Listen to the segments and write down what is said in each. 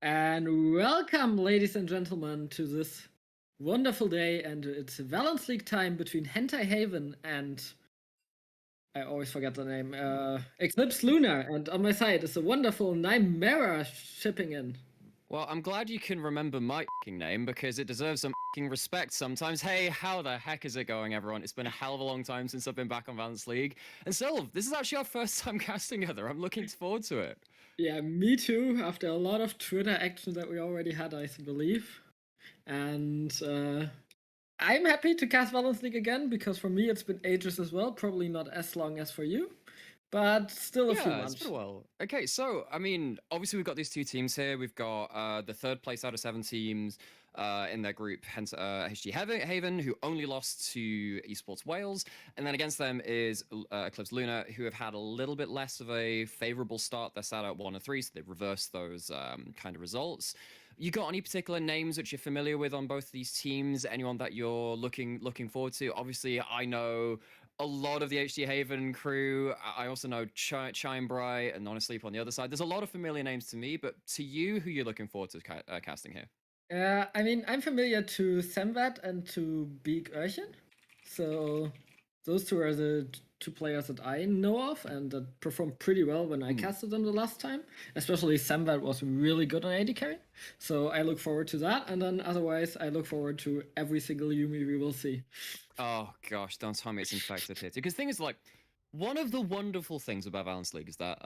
And welcome, ladies and gentlemen, to this wonderful day. And it's Valence League time between Hentai Haven and I always forget the name. Eclipse Lunar. And on my side is a wonderful Nymera shipping in. Well, I'm glad you can remember my name because it deserves some respect sometimes. Hey, how the heck is it going, everyone? It's been a hell of a long time since I've been back on Valence League. And Sylv, this is actually our first time casting together. I'm looking forward to it. Yeah, me too. After a lot of Twitter action that we already had, I believe. And I'm happy to cast Valence League again because for me it's been ages as well. Probably not as long as for you, but still a few Yeah, it's been months. a while. Okay, so I mean, obviously we've got these two teams here. We've got the third place out of 7 teams in their group, hence HG Haven, who only lost to Esports Wales, and then against them is Eclipse Lunar, who have had a little bit less of a favorable start. They're sat at 1-3, so they've reversed those kind of results. You got any particular names which you're familiar with on both of these teams? Anyone that you're looking forward to? Obviously, I know a lot of the HG Haven crew. I also know Chime Bright and Honest Sleep on the other side. There's a lot of familiar names to me, but to you, who you're looking forward to casting here? I mean, I'm familiar to Semvat and to Beak Urchin. So those two are the two players that I know of and that performed pretty well when I casted them the last time. Especially Semvat was really good on AD carry. So I look forward to that. And then otherwise, I look forward to every single Yumi we will see. Oh gosh, don't tell me it's infected here. Because the thing is, like, one of the wonderful things about Valence League is that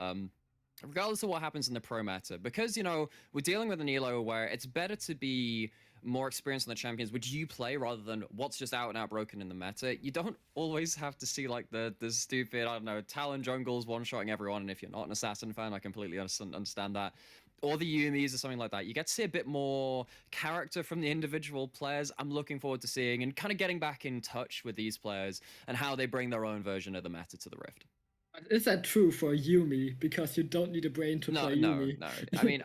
regardless of what happens in the pro meta, because we're dealing with an elo where it's better to be more experienced on the champions which you play rather than what's just out and out broken in the meta. You don't always have to see like the stupid, I don't know, Talon jungles one-shotting everyone, and if you're not an assassin fan, I completely understand that. Or the Yumis or something like that. You get to see a bit more character from the individual players. I'm looking forward to seeing and kind of getting back in touch with these players and how they bring their own version of the meta to the Rift. But is that true for Yumi? Because you don't need a brain to No, play no, Yumi. no. I mean,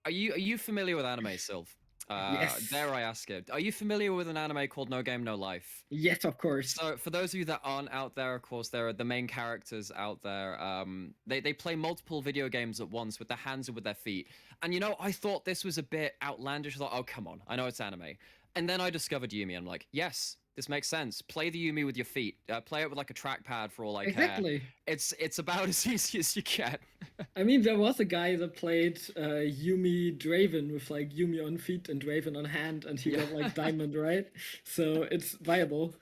are you familiar with anime, Sylph? Yes. Dare I ask it? Are you familiar with an anime called No Game No Life? Yes, of course. So, for those of you that aren't out there, of course, there are the main characters out there. They play multiple video games at once with their hands and with their feet. And I thought this was a bit outlandish. I thought, oh come on, I know it's anime. And then I discovered Yumi. I'm like, yes, this makes sense. Play the Yumi with your feet. Play it with like a trackpad for all I care. Exactly. It's about as easy as you get. I mean, there was a guy that played Yumi Draven with like Yumi on feet and Draven on hand, and he got like diamond, right? So it's viable.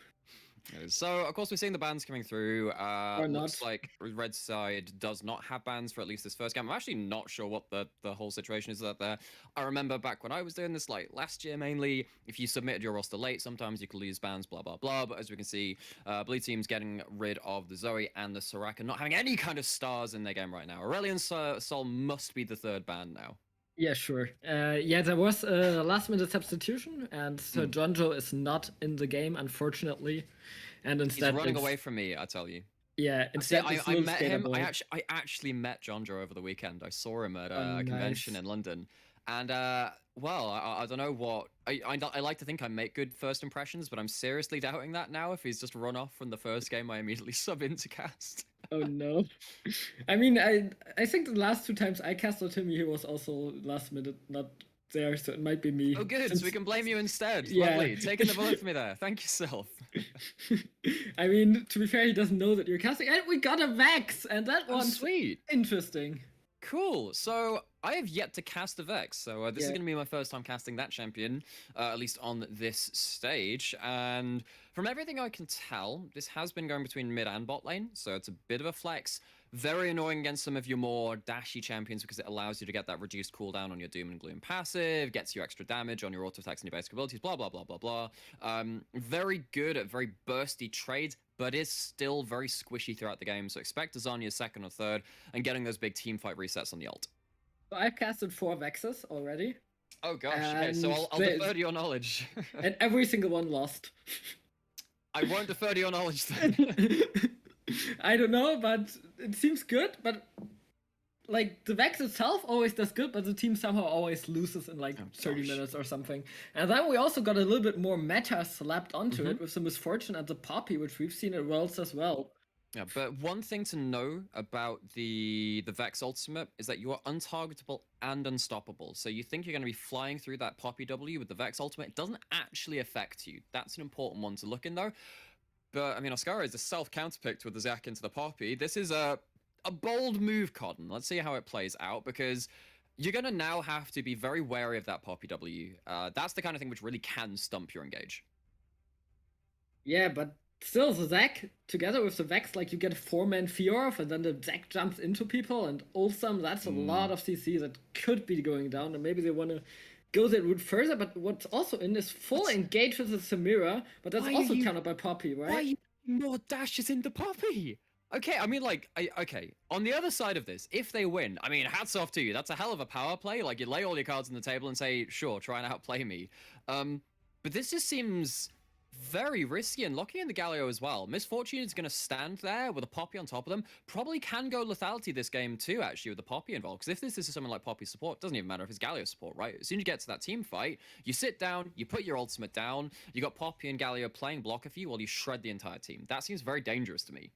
So, of course, we're seeing the bans coming through. Or Looks not. like Red Side does not have bans for at least this first game. I'm actually not sure what the whole situation is out there. I remember back when I was doing this, like last year mainly, if you submitted your roster late, sometimes you could lose bans, blah, blah, blah. But as we can see, Blue Team's getting rid of the Zoe and the Soraka, not having any kind of stars in their game right now. Aurelion Sol must be the third ban now. Yeah, sure. Yeah, there was a last minute substitution, and Sir Jonjo is not in the game, unfortunately. And He's instead, running away from me, I tell you. Yeah, See, instead it's I Lil met Skater him. Boy. I actually met Jonjo over the weekend. I saw him at Oh, a convention nice. in London, and well, I don't know what I like to think I make good first impressions, but I'm seriously doubting that now. If he's just run off from the first game, I immediately sub into cast. Oh no. I mean, I think the last two times I casted him, he was also last minute not there, so it might be me. Oh, good. So we can blame you instead. Yeah. Lovely. Taking the bullet for me there. Thank you, Sylph. I mean, to be fair, he doesn't know that you're casting, and we got a Vex, and that Oh, one's sweet. interesting. Cool. So I have yet to cast a Vex, so this is Yeah. going to be my first time casting that champion, at least on this stage. And from everything I can tell, this has been going between mid and bot lane, so it's a bit of a flex. Very annoying against some of your more dashy champions because it allows you to get that reduced cooldown on your Doom and Gloom passive, gets you extra damage on your auto attacks and your basic abilities, blah, blah, blah, blah, blah. Very good at very bursty trades, but is still very squishy throughout the game. So expect Azania's second or third and getting those big team fight resets on the ult. So I've casted 4 Vexes already. Oh gosh, okay, so I'll defer to your knowledge. And every single one lost. I won't defer to your knowledge then. I don't know, but it seems good, but like the Vex itself always does good, but the team somehow always loses in like 30 minutes or something. And then we also got a little bit more meta slapped onto it with the Misfortune and the Poppy, which we've seen at Worlds as well. Yeah, but one thing to know about the Vex ultimate is that you are untargetable and unstoppable. So you think you're going to be flying through that Poppy W with the Vex ultimate. It doesn't actually affect you. That's an important one to look in though. But I mean, Oscara is a self counterpicked with the Zac into the Poppy. This is a bold move, Cotton. Let's see how it plays out because you're going to now have to be very wary of that Poppy W. That's the kind of thing which really can stump your engage. Yeah, but still, the Zac together with the Vex, like you get a 4-man Fiorov, and then the Zac jumps into people, and awesome. That's a lot of CC that could be going down, and maybe they want to go that route further. But what's also in is full engage with the Samira, but that's also countered by Poppy, right? Why are you more dashes into Poppy? Okay, I mean, like, okay. On the other side of this, if they win, I mean, hats off to you. That's a hell of a power play. Like, you lay all your cards on the table and say, sure, try and outplay me. But this just seems very risky, and locking in the Galio as well. Misfortune is going to stand there with a Poppy on top of them. Probably can go lethality this game too, actually, with the Poppy involved. Because if this is someone like Poppy support, it doesn't even matter if it's Galio support, right? As soon as you get to that team fight, you sit down, you put your ultimate down, you got Poppy and Galio playing blocker for you while you shred the entire team. That seems very dangerous to me.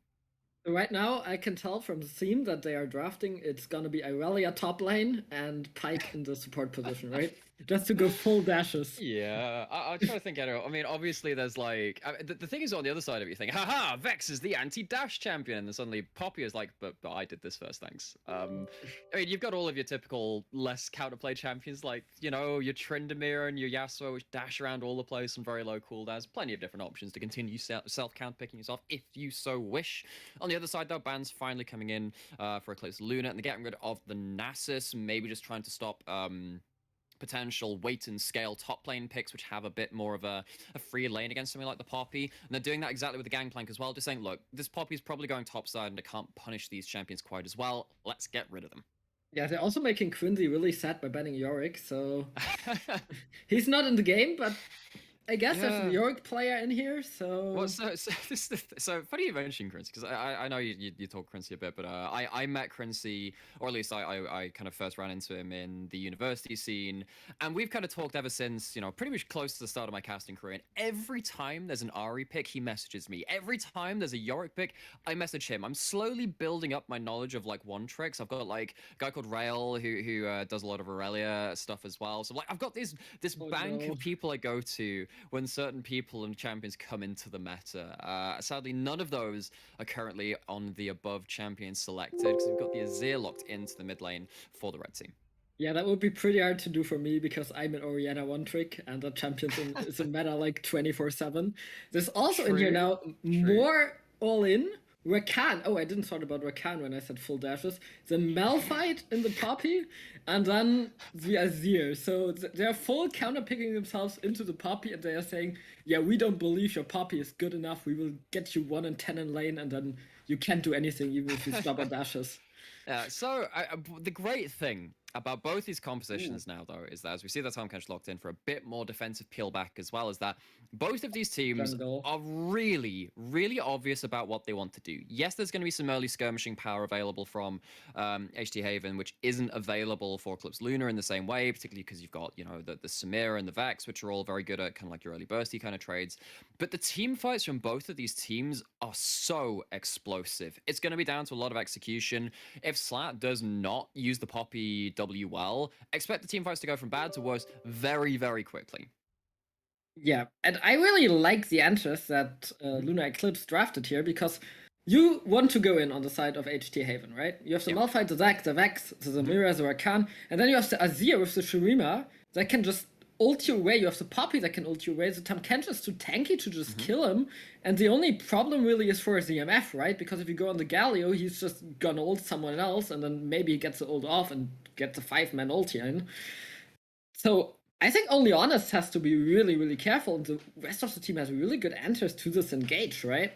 Right now, I can tell from the theme that they are drafting, it's gonna be Irelia top lane and Pike in the support position, right? Just to go full dashes. Yeah, I'm trying to think. I mean, obviously, there's like the thing is on the other side of it. You think, haha, Vex is the anti-dash champion, and then suddenly Poppy is like, but I did this first, thanks. I mean, you've got all of your typical less counterplay champions, like your Tryndamere and your Yasuo, which dash around all the place on very low cooldowns. Plenty of different options to continue self-count picking yourself if you so wish. On the other side, though, bans finally coming in for Eclipse Lunar, and they're getting rid of the Nasus, maybe just trying to stop potential weight and scale top lane picks, which have a bit more of a free lane against something like the Poppy. And they're doing that exactly with the Gangplank as well, just saying, look, this Poppy's probably going topside and it can't punish these champions quite as well. Let's get rid of them. Yeah, they're also making Quincy really sad by banning Yorick, so he's not in the game, but I guess there's a Yorick player in here, so. Well, so funny you mentioned Quincy, because I know you talk Quincy a bit, but I met Quincy, or at least I kind of first ran into him in the university scene, and we've kind of talked ever since, pretty much close to the start of my casting career. And every time there's an Ari pick, he messages me. Every time there's a Yorick pick, I message him. I'm slowly building up my knowledge of like one tricks. I've got like a guy called Rael who does a lot of Aurelia stuff as well. So like I've got this bank of people I go to when certain people and champions come into the meta. Sadly, none of those are currently on the above champions selected because we've got the Azir locked into the mid lane for the red team. Yeah, that would be pretty hard to do for me because I'm an Oriana one trick and the champions is a meta like 24/7. There's also in here now more all in. Rakan. Oh, I didn't thought about Rakan when I said full dashes. The Malphite in the Poppy, and then the Azir. So they're full counter picking themselves into the Poppy, and they are saying, "Yeah, we don't believe your Poppy is good enough. We will get you 1 in 10 in lane, and then you can't do anything even if you stop at dashes." Yeah, so the great thing about both these compositions now, though, is that as we see that Tahm Kench locked in for a bit more defensive peel back as well, is that both of these teams are really, really obvious about what they want to do. Yes, there's going to be some early skirmishing power available from HT Haven, which isn't available for Eclipse Lunar in the same way, particularly because you've got, the Samira and the Vex, which are all very good at kind of like your early bursty kind of trades. But the team fights from both of these teams are so explosive. It's going to be down to a lot of execution. If Slat does not use the Poppy W well, expect the team fights to go from bad to worse very, very quickly. Yeah, and I really like the answers that Lunar Eclipse drafted here because you want to go in on the side of HT Haven, right? You have the Malphite, the Zac, the Vex, the Zamira, the Rakan, and then you have the Azir with the Shurima that can just ult you away. You have the Poppy that can ult you away. The Tahm Kench is too tanky to just kill him. And the only problem really is for his EMF, right? Because if you go on the Galio, he's just gonna ult someone else, and then maybe he gets the ult off and gets the 5-man ulti in. So I think only Honest has to be really, really careful, and the rest of the team has really good answers to this engage, right?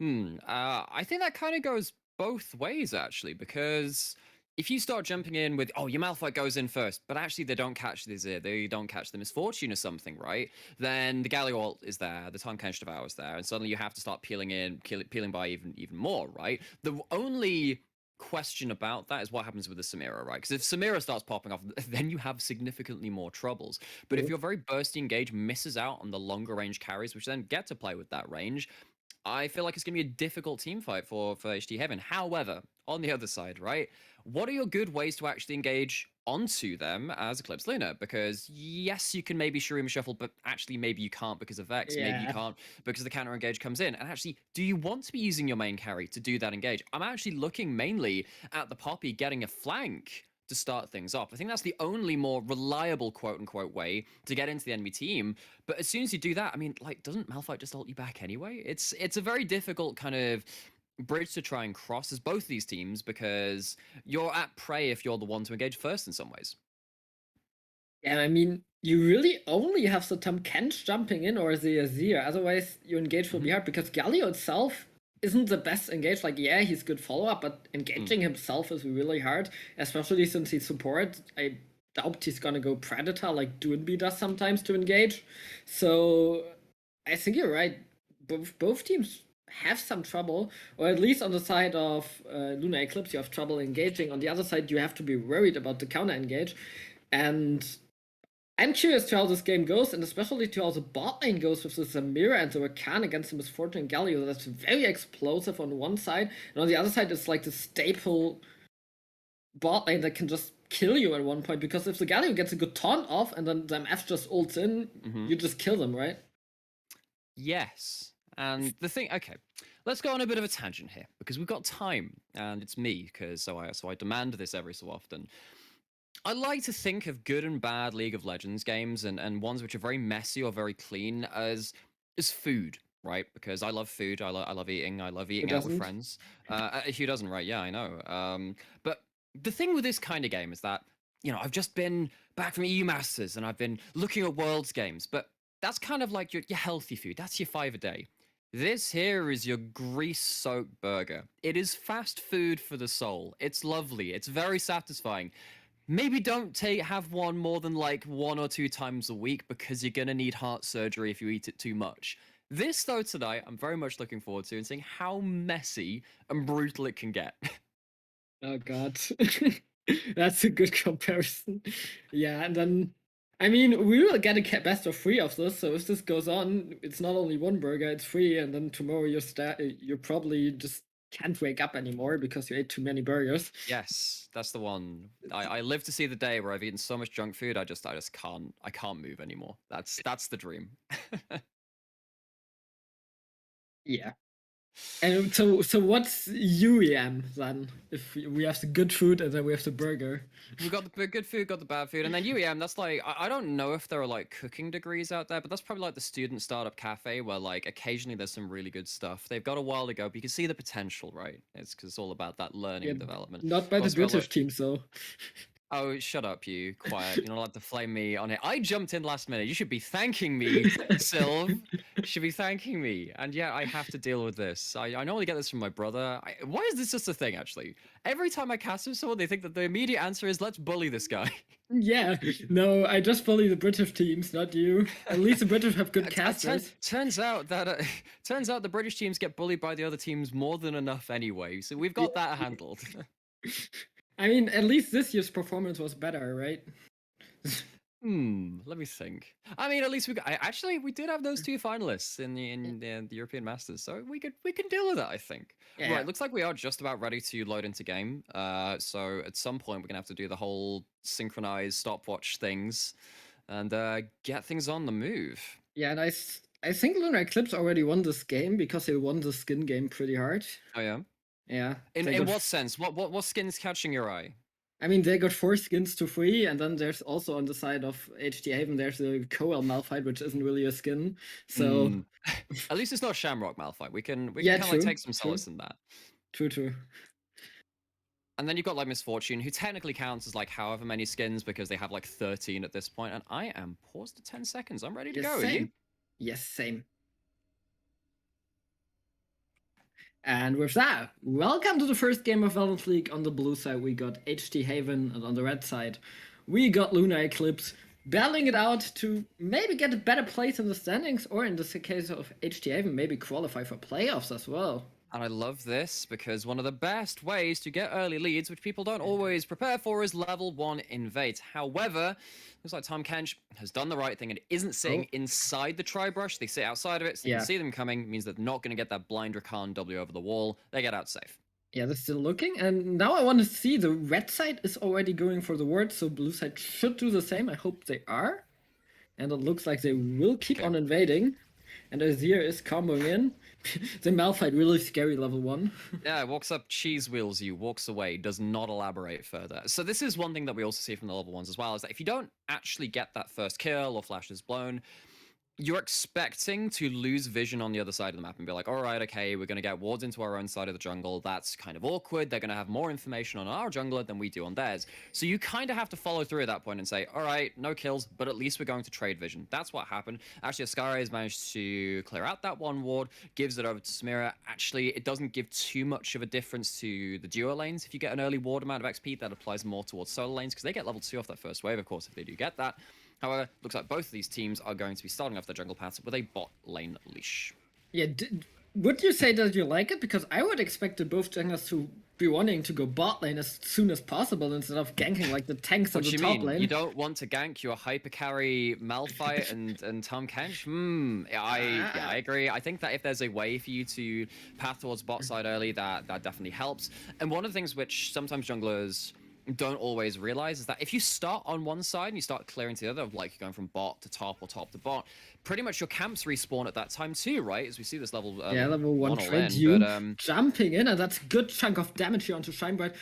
I think that kind of goes both ways, actually, because if you start jumping in with, oh, your Malphite goes in first, but actually they don't catch the Azir, they don't catch the Misfortune or something, right? Then the Galio ult is there, the Tahm Kench Devour is there, and suddenly you have to start peeling by even more, right? The only question about that is what happens with the Samira, right? Because if Samira starts popping off, then you have significantly more troubles. But if your very bursty engage misses out on the longer range carries, which then get to play with that range, I feel like it's going to be a difficult team fight for HD Heaven. However, on the other side, right? What are your good ways to actually engage onto them as Eclipse Lunar? Because yes, you can maybe Shurima Shuffle, but actually maybe you can't because of Vex. Maybe you Yeah. can't because the counter engage comes in. And actually, do you want to be using your main carry to do that engage? I'm actually looking mainly at the Poppy getting a flank to start things off. I think that's the only more reliable quote unquote way to get into the enemy team. But as soon as you do that, I mean, like, doesn't Malphite just ult you back anyway? It's a very difficult kind of bridge to try and cross as both these teams because you're at prey if you're the one to engage first in some ways. And I mean, you really only have the Tom Kench jumping in or the Azir. Otherwise, your engage will be hard because Galio itself isn't the best engage. Like, yeah, he's good follow up, but engaging himself is really hard, especially since he's support. I doubt he's gonna go Predator like Doonby does sometimes to engage. So I think you're right. Both teams have some trouble, or at least on the side of Lunar Eclipse, you have trouble engaging. On the other side, you have to be worried about the counter engage. And I'm curious to how this game goes, and especially to how the bot lane goes with the Zamira and the Rakan against the Misfortune and Galio. That's very explosive on one side, and on the other side, it's like the staple bot lane that can just kill you at one point. Because if the Galio gets a good taunt off and then the MF just ults in, you just kill them, right? Yes. And the thing, okay, let's go on a bit of a tangent here because we've got time, and it's me because so I demand this every so often. I like to think of good and bad League of Legends games and ones which are very messy or very clean as food, right? Because I love food. I love eating. I love eating out with doesn't? friends. Who doesn't, right? Yeah, I know. But the thing with this kind of game is that I've just been back from EU Masters and I've been looking at Worlds games, but that's kind of like your healthy food. That's your 5 a day. This here is your grease-soaked burger. It is fast food for the soul. It's lovely. It's very satisfying. Maybe don't have one more than like 1 or 2 times a week because you're gonna need heart surgery if you eat it too much. This though tonight, I'm very much looking forward to and seeing how messy and brutal it can get. Oh god. That's a good comparison. Yeah, and then I mean we will get a best of 3 of this, so if this goes on, it's not only one burger, it's 3, and then tomorrow you probably just can't wake up anymore because you ate too many burgers. Yes, that's the one. I live to see the day where I've eaten so much junk food, I just can't move anymore. That's the dream. Yeah. And so what's UEM then? If we have the good food and then we have the burger. We've got the good food, got the bad food, and then UEM. That's like I don't know if there are like cooking degrees out there, but that's probably like the student startup cafe where like occasionally there's some really good stuff. They've got a while to go, but you can see the potential, right? It's because it's all about that learning Yeah, and development. not by We've the also got British like, team, so oh, shut up, you quiet. You're not allowed to flame me on it. I jumped in last minute. You should be thanking me, Sylv. You should be thanking me. And yeah, I have to deal with this. I normally get this from my brother. Why is this just a thing, actually? Every time I cast with someone, they think that the immediate answer is, let's bully this guy. yeah. No, I just bully the British teams, not you. At least the British have good casters. Turns out the British teams get bullied by the other teams more than enough anyway. So we've got that handled. I mean, at least this year's performance was better, right? Let me think. I mean, at least we did have those 2 finalists in the European Masters, so we can deal with it, I think. Yeah. Right, looks like we are just about ready to load into game. So at some point we're gonna have to do the whole synchronized stopwatch things, and get things on the move. Yeah, and I think Lunar Eclipse already won this game because they won the skin game pretty hard. Oh yeah. Yeah. In what sense? What skin's catching your eye? I mean, they got 4 skins to 3, and then there's also on the side of HD Haven, there's a Coel Malphite, which isn't really a skin. So at least it's not Shamrock Malphite. We can yeah, kind of like take some solace in that. True. And then you've got like Misfortune, who technically counts as like however many skins because they have like 13 at this point. And I am paused to 10 seconds. I'm ready to go. Are you? Yes, same. And with that, welcome to the first game of Valorant League. On the blue side, we got HD Haven, and on the red side, we got Lunar Eclipse, battling it out to maybe get a better place in the standings, or in the case of HD Haven, maybe qualify for playoffs as well. And I love this because one of the best ways to get early leads, which people don't always prepare for, is level 1 invades. However, looks like Tom Kench has done the right thing and isn't sitting Oh, inside the tri-brush. They sit outside of it so they can yeah. see them coming. It means they're not going to get that blind Rakan W over the wall. They get out safe. Yeah, they're still looking. And now I want to see the red side is already going for the ward, so blue side should do the same. I hope they are. And it looks like they will keep Okay. on invading. And Azir is comboing in. The Malphite really scary level 1. Yeah, walks up, cheese wheels you, walks away, does not elaborate further. So this is one thing that we also see from the level 1s as well, is that if you don't actually get that first kill or flashes blown, you're expecting to lose vision on the other side of the map and be like, all right, okay, we're going to get wards into our own side of the jungle. That's kind of awkward. They're going to have more information on our jungler than we do on theirs. So you kind of have to follow through at that point and say, all right, no kills, but at least we're going to trade vision. That's what happened. Actually, Ascari has managed to clear out that one ward, gives it over to Samira. Actually, it doesn't give too much of a difference to the duo lanes. If you get an early ward amount of XP, that applies more towards solo lanes because they get level 2 off that first wave, of course, if they do get that. However, looks like both of these teams are going to be starting off their jungle paths with a bot lane leash. Yeah, would you say that you like it? Because I would expect the both junglers to be wanting to go bot lane as soon as possible instead of ganking like the tanks on What the do you top mean? lane. You don't want to gank your hyper carry Malphite and Tom Kench? Yeah, I agree. I think that if there's a way for you to path towards bot side early, that definitely helps. And one of the things which sometimes junglers don't always realize is that if you start on one side and you start clearing to the other, like you're going from bot to top or top to bot, pretty much your camps respawn at that time too, right? As we see this level Yeah, level 1 all trade in, you but jumping in, and that's a good chunk of damage here onto Shinebright.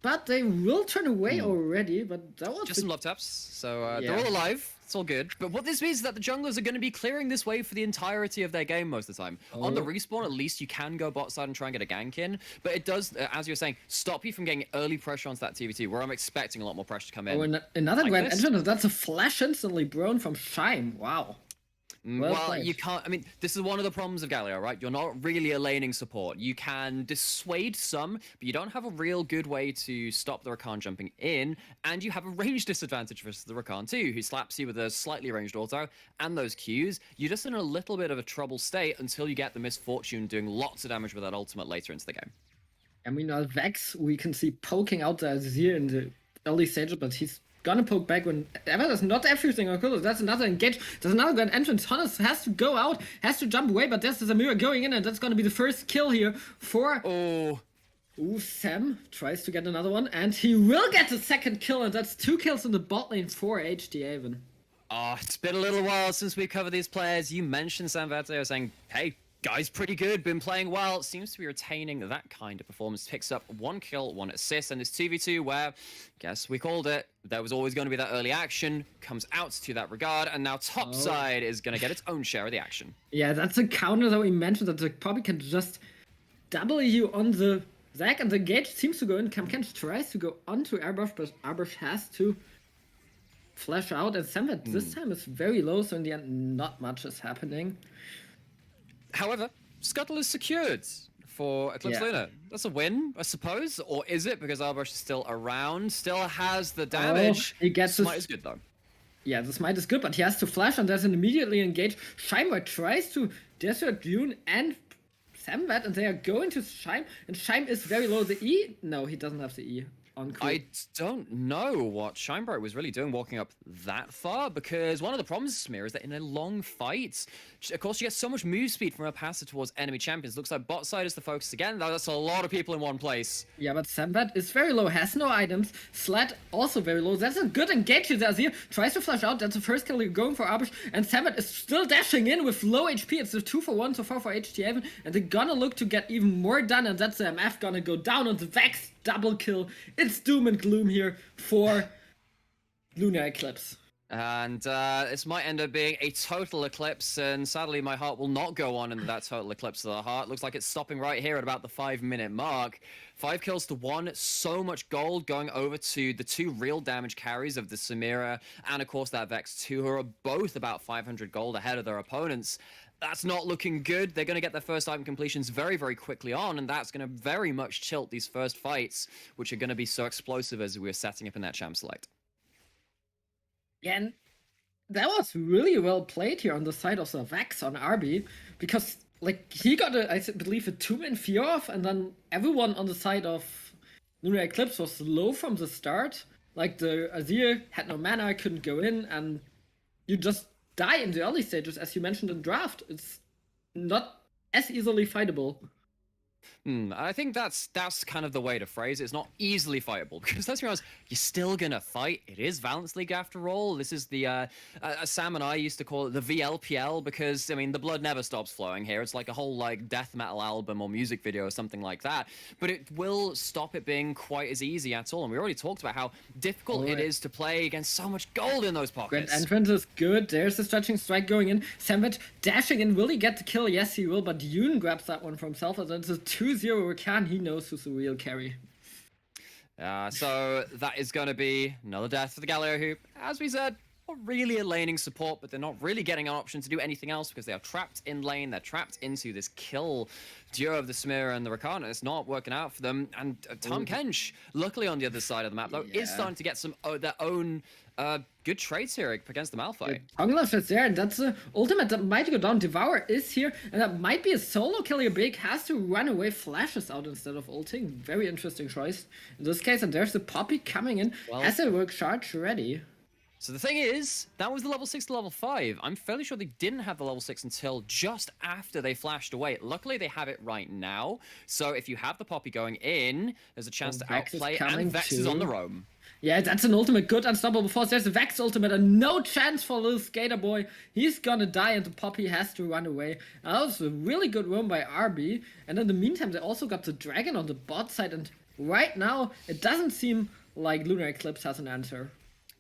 But they will turn away already, but that was just some love taps, so Yeah. they're all alive. It's all good. But what this means is that the junglers are going to be clearing this wave for the entirety of their game most of the time. On the respawn, at least you can go bot side and try and get a gank in, but it does, as you're saying, stop you from getting early pressure onto that TVT, where I'm expecting a lot more pressure to come in. Oh, and another like grand this. entrance. That's a flash instantly blown from Shine. Wow. Well, played. you can't. I mean, this is one of the problems of Galio, right? You're not really a laning support. You can dissuade some, but you don't have a real good way to stop the Rakan jumping in, and you have a range disadvantage versus the Rakan too, who slaps you with a slightly ranged auto and those Qs. You're just in a little bit of a trouble state until you get the misfortune doing lots of damage with that ultimate later into the game. I mean, Vex, we can see poking out the Azir in the early stages, but he's gonna poke back whenever there's not everything on Kulos. That's another engage. There's another grand entrance. Hannes has to go out, has to jump away, but there's the Zamira going in, and that's gonna be the first kill here for. Oh. Ooh, Sam tries to get another one, and he will get the second kill, and that's 2 kills in the bot lane for HD Haven. Oh, it's been a little while since we covered these players. You mentioned Sam Verte saying, hey, guy's pretty good, been playing well, seems to be retaining that kind of performance. Picks up 1 kill, 1 assist, and this 2v2 where, guess we called it, there was always going to be that early action, comes out to that regard, and now topside is going to get its own share of the action. Yeah, that's a counter that we mentioned that they probably can just W on the Zac, and the engage seems to go in. Camken tries to go onto Airbrush, but Airbrush has to flash out, and Samvet this time is very low, so in the end, not much is happening. However, Scuttle is secured for Eclipse Lunar. That's a win, I suppose. Or is it? Because Airbrush is still around, still has the damage. He gets Smite is good, though. Yeah, the smite is good, but he has to flash, and there's an immediately engage. Shinebright tries to Desert Dune and Samvet, and they are going to Shime, and Shime is very low. The E? No, he doesn't have the E on crew. I don't know what Shinebright was really doing walking up that far, because one of the problems with Samir is that in a long fight, of course, she gets so much move speed from her passer towards enemy champions. Looks like bot side is the focus again. That's a lot of people in one place. Yeah, but Samvet is very low, has no items. Sled also very low. That's a good engage with Azir. Tries to flash out. That's the first kill going for Arbish. And Samvet is still dashing in with low HP. It's a 2-for-1 so far for HT Haven. And they're gonna look to get even more done. And that's the MF gonna go down on the Vex. Double kill. It's doom and gloom here for Lunar Eclipse. And this might end up being a total eclipse, and sadly my heart will not go on in that total eclipse of the heart. Looks like it's stopping right here at about the 5-minute mark. 5 kills to 1, so much gold going over to the 2 real damage carries of the Samira, and of course that Vex 2, who are both about 500 gold ahead of their opponents. That's not looking good. They're going to get their first item completions very, very quickly on, and that's going to very much tilt these first fights, which are going to be so explosive as we're setting up in that champ select. Yeah, and that was really well played here on the side of the Vex on RB, because like he got believe a 2-man fear off, and then everyone on the side of Lunar Eclipse was low from the start. Like the Azir had no mana, couldn't go in, and you just die in the early stages, as you mentioned in draft. It's not as easily fightable. I think that's kind of the way to phrase it. It's not easily fightable because let's be honest, you're still gonna fight. It is Valence League after all. This is the Sam and I used to call it the VLPL because I mean the blood never stops flowing here. It's like a whole like death metal album or music video or something like that. But it will stop it being quite as easy at all. And we already talked about how difficult it is to play against so much gold in those pockets. Grand entrance is good. There's the stretching strike going in. Sambat dashing in. Will he get the kill? Yes, he will. But Yoon grabs that one for himself, and then it's a 2-0 Rakan. He knows who's the real carry. So that is going to be another death for the Galileo Hoop. As we said, not really a laning support, but they're not really getting an option to do anything else because they are trapped in lane. They're trapped into this kill duo of the Smear and the Rakan. It's not working out for them. And Tom Kench, luckily on the other side of the map, though, is starting to get some their own good trades here against the Malphite. Onglash is there, and that's the ultimate that might go down. Devour is here, and that might be a solo kill here. Big has to run away, flashes out instead of ulting. Very interesting choice in this case, and there's the Poppy coming in. Has a work charge ready. So the thing is, that was the level 6 to level 5. I'm fairly sure they didn't have the level 6 until just after they flashed away. Luckily, they have it right now. So if you have the Poppy going in, there's a chance to outplay, and Vex is on the roam. Yeah, that's an ultimate good unstoppable force. There's a Vex ultimate and no chance for little Skater Boy. He's gonna die and the Poppy has to run away. That was a really good roam by RB. And in the meantime, they also got the Dragon on the bot side. And right now, it doesn't seem like Lunar Eclipse has an answer.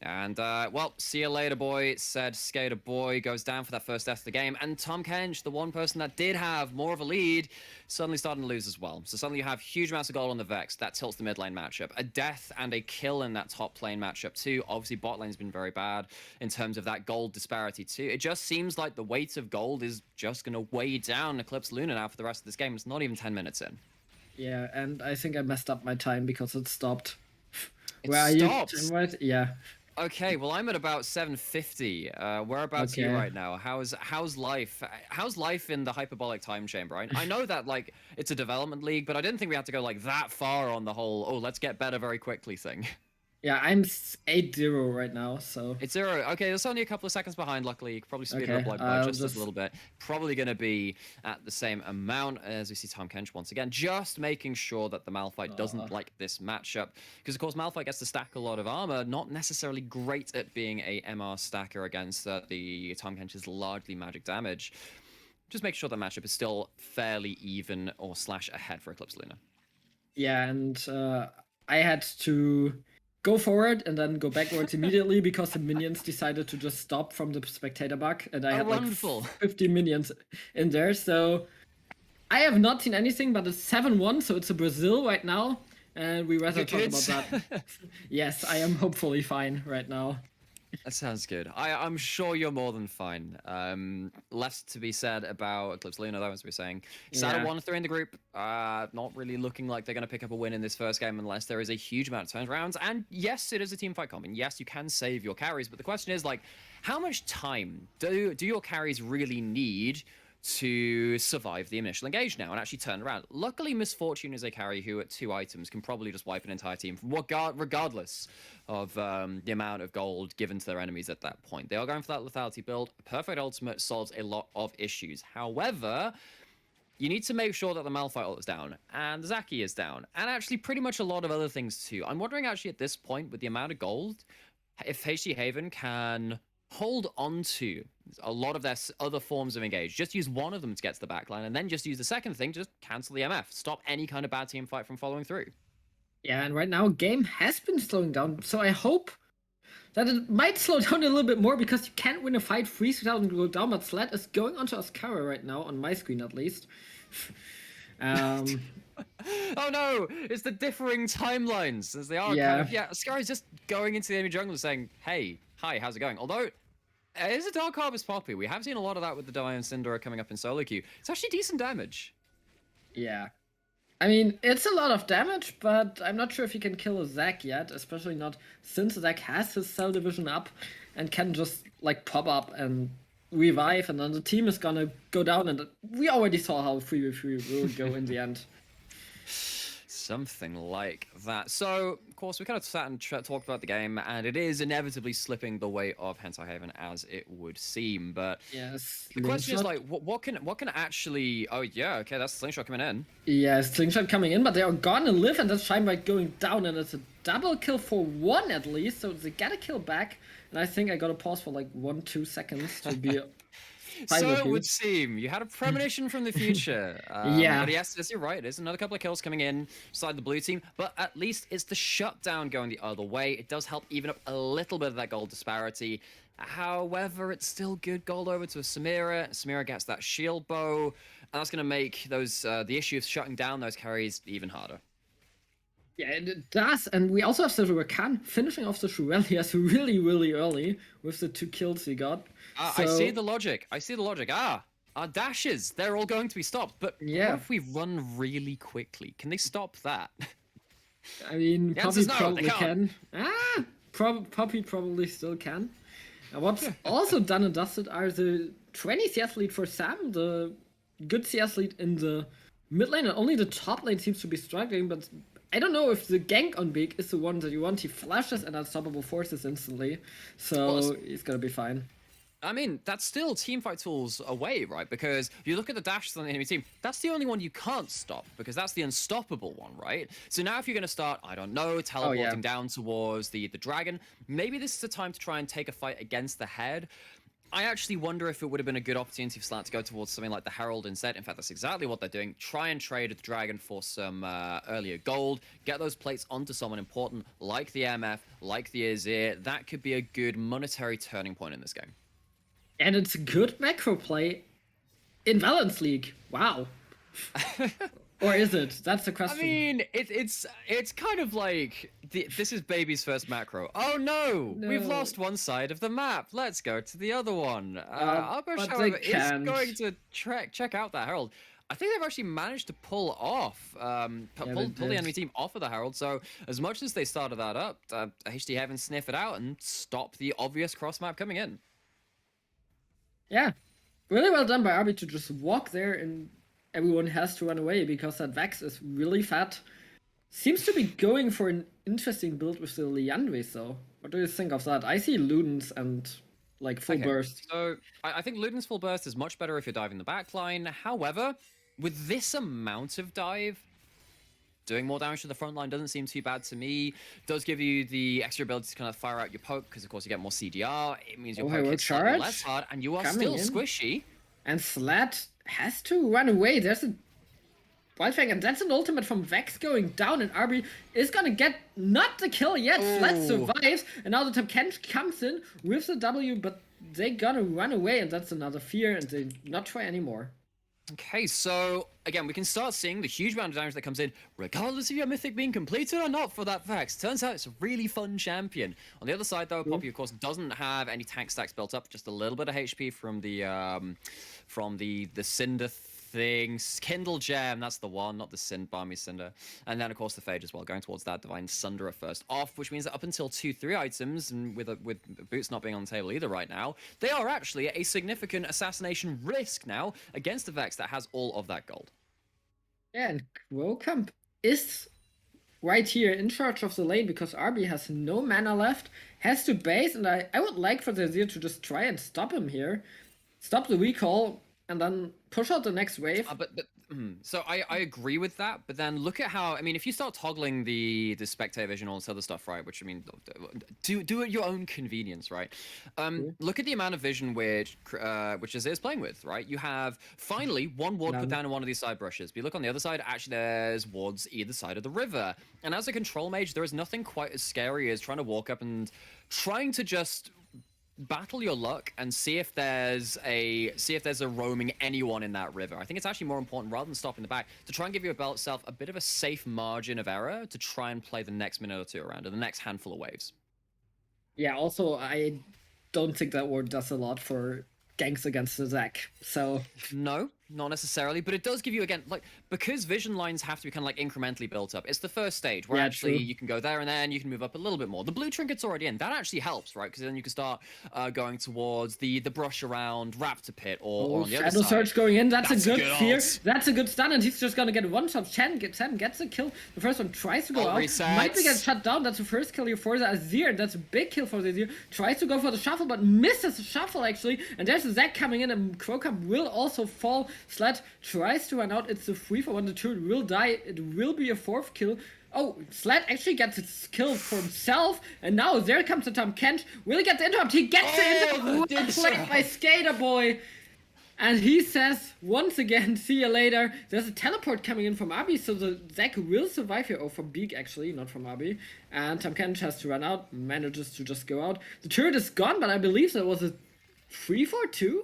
And, well, see you later, boy, said Skater Boy, goes down for that first death of the game. And Tom Kench, the one person that did have more of a lead, suddenly starting to lose as well. So suddenly you have huge amounts of gold on the Vex. That tilts the mid lane matchup. A death and a kill in that top lane matchup, too. Obviously, bot lane's been very bad in terms of that gold disparity, too. It just seems like the weight of gold is just going to weigh down Eclipse Lunar now for the rest of this game. It's not even 10 minutes in. Yeah, and I think I messed up my time because it stopped. It stopped? Yeah. Okay, well I'm at about 750. Whereabouts are you right now? How's life? How's life in the hyperbolic time chamber? I know that like it's a development league, but I didn't think we had to go like that far on the whole let's get better very quickly thing. Yeah, I'm 8-0 right now, so... It's 0. Okay, it's only a couple of seconds behind, luckily. You could probably speed it up by just a little bit. Probably going to be at the same amount as we see Tom Kench once again. Just making sure that the Malphite doesn't like this matchup. Because, of course, Malphite gets to stack a lot of armor. Not necessarily great at being a MR stacker against the Tom Kench's largely magic damage. Just make sure the matchup is still fairly even or / ahead for Eclipse Lunar. Yeah, and I had to... go forward and then go backwards immediately because the minions decided to just stop from the spectator bug, and I had like 50 minions in there. So I have not seen anything, but it's 7-1, so it's a Brazil right now, and we rather talk about that. Yes, I am hopefully fine right now. That sounds good. I'm sure you're more than fine. Less to be said about Eclipse Lunar, though, as we were saying. Sada 1-3 in the group. Not really looking like they're going to pick up a win in this first game unless there is a huge amount of turnarounds. And yes, it is a team fight comp. And yes, you can save your carries. But the question is, like, how much time do your carries really need to survive the initial engage now and actually turn around? Luckily, Misfortune is a carry who at 2 items can probably just wipe an entire team regardless of the amount of gold given to their enemies at that point. They are going for that lethality build. Perfect ultimate solves a lot of issues. However, you need to make sure that the Malphite ult is down and the Zaki is down and actually pretty much a lot of other things too. I'm wondering actually at this point with the amount of gold, if HD Haven can hold on to a lot of their other forms of engage. Just use one of them to get to the backline, and then just use the second thing to just cancel the MF. Stop any kind of bad team fight from following through. Yeah, and right now, game has been slowing down, so I hope that it might slow down a little bit more, because you can't win a fight freeze without go down, but Sled is going onto Ascara right now, on my screen at least. Oh no, it's the differing timelines, as they are kind of, Ascara is just going into the enemy jungle saying, hey, hi, how's it going? Although, it is a Dark Harvest Poppy. We have seen a lot of that with the Diane Syndra coming up in solo queue. It's actually decent damage. Yeah. I mean, it's a lot of damage, but I'm not sure if he can kill a Zac yet, especially not since Zac has his cell division up and can just, like, pop up and revive, and then the team is gonna go down, and we already saw how 3v3 will go in the end. Something like that. So, of course, we kind of sat and talked about the game, and it is inevitably slipping the way of Hentai Haven as it would seem. But Yes, the question is Slingshot. like, what can actually? Oh yeah, okay, that's Slingshot coming in. Yeah, Slingshot coming in, but they are gonna live, and that's Shinebite going down, and it's a double kill for one at least, so they get a kill back, and I think I gotta pause for like 1-2 seconds to be fine So with it you. would seem you had a premonition from the future. Yeah. But yes, you're right. There's another couple of kills coming in beside the blue team, but at least it's the shutdown going the other way. It does help even up a little bit of that gold disparity. However, it's still good gold over to a Samira. Samira gets that shield bow, and that's going to make those the issue of shutting down those carries even harder. Yeah, it does, and we also have the Rakan finishing off the Shurelias really, really early with the 2 kills he got. I see the logic. I see the logic. Our dashes, they're all going to be stopped. But Yeah. what if we run really quickly? Can they stop that? I mean, The Poppy answer's no, they probably can't. can. Poppy probably still can. And what's also done and dusted are the 20 CS lead for Sam, the good CS lead in the mid lane, and only the top lane seems to be struggling, but I don't know if the gank on Big is the one that you want. He flashes and unstoppable forces instantly, so Well, he's gonna be fine. I mean, that's still teamfight tools away, right? Because you look at the dashes on the enemy team, that's the only one you can't stop, because that's the unstoppable one, right? So now if you're going to start, I don't know, teleporting down towards the dragon, maybe this is the time to try and take a fight against the head. I actually wonder if it would have been a good opportunity for Slant to go towards something like the Herald instead. In fact, that's exactly what they're doing. Try and trade the Dragon for some earlier gold. Get those plates onto someone important, like the MF, like the Azir. That could be a good monetary turning point in this game. And it's a good macro play in Valence League. Wow. Or is it? That's the question. I mean, it's kind of like this is baby's first macro. Oh no, we've No. lost one side of the map. Let's go to the other one. Arbush, but they however, is can't. going to check out that Herald. I think they've actually managed to pull off, pull the enemy team off of the Herald. So as much as they started that up, HD Heaven sniff it out and stop the obvious cross map coming in. Yeah. Really well done by Arby to just walk there, and everyone has to run away because that Vex is really fat. Seems to be going for an interesting build with the Liandres though. What do you think of that? I see Ludens and like full burst. So I think Luden's full burst is much better if you're diving the backline. However, with this amount of dive, doing more damage to the front line doesn't seem too bad to me. Does give you the extra ability to kind of fire out your poke, because of course you get more CDR. It means your poke hits slightly less hard, and you are still squishy. And Slat has to run away. There's a Wildfang, and that's an ultimate from Vex going down, and Arby is gonna get not the kill yet. Slat survives, and now the top Kent comes in with the W, but they gonna run away, and that's another fear, and they not try anymore. Okay, so again, we can start seeing the huge amount of damage that comes in, regardless of your mythic being completed or not for that Vex. Turns out it's a really fun champion. On the other side, though, Poppy, of course, doesn't have any tank stacks built up, just a little bit of HP from the Cinder thing. Kindle Gem, that's the one, not the Balmy Cinder. And then, of course, the Phage as well, going towards that Divine Sunderer first off, which means that up until 2-3 items, and with Boots not being on the table either right now, they are actually a significant assassination risk now against the Vex that has all of that gold. Yeah, and Growcamp is right here in charge of the lane because Arby has no mana left, has to base, and I would like for the Azir to just try and stop him here. Stop the recall, and then push out the next wave. So I agree with that, but then look at how, I mean, if you start toggling the spectator vision, all this other stuff, right, which, I mean, do at your own convenience, right? Look at the amount of vision which Azir is playing with, right? You have, finally, one ward put down in one of these side brushes, but you look on the other side, actually there's wards either side of the river, and as a control mage, there is nothing quite as scary as trying to walk up and trying to just battle your luck and see if there's a roaming anyone in that river. I think it's actually more important, rather than stopping the back, to try and give yourself a bit of a safe margin of error to try and play the next minute or two around, or the next handful of waves. Yeah, also, I don't think that ward does a lot for ganks against the Zac, so... No, Not necessarily, but it does give you, again, like, because vision lines have to be kind of like incrementally built up. It's the first stage where Yeah, actually true. you can go there and then you can move up a little bit more. The blue trinket's already in. That actually helps, right? Because then you can start going towards the brush around Raptor Pit or on the other Shadow side. Surge going in. That's a good fear. ult. That's a good stun, and he's just gonna get one shot. Seven gets a kill. The first one tries to go Ult out. Might be get resets. shut down. That's the first kill here for the Azir. That's a big kill for the Azir. Tries to go for the shuffle, but misses the shuffle actually. And there's a Zac coming in, and Crocop will also fall. Sled tries to run out. It's a 3-for-1. The turret will die. It will be a 4th kill. Oh, Sled actually gets his kill for himself, and now there comes the Tom Kent. Will he get the interrupt? He gets the interrupt. Well played by Skater Boy. And he says, once again, see you later. There's a teleport coming in from Abi, so the Zac will survive here. Oh, from Beak, actually, not from Abi. And Tom Kent has to run out, manages to just go out. The turret is gone, but I believe there was a 3-4-2?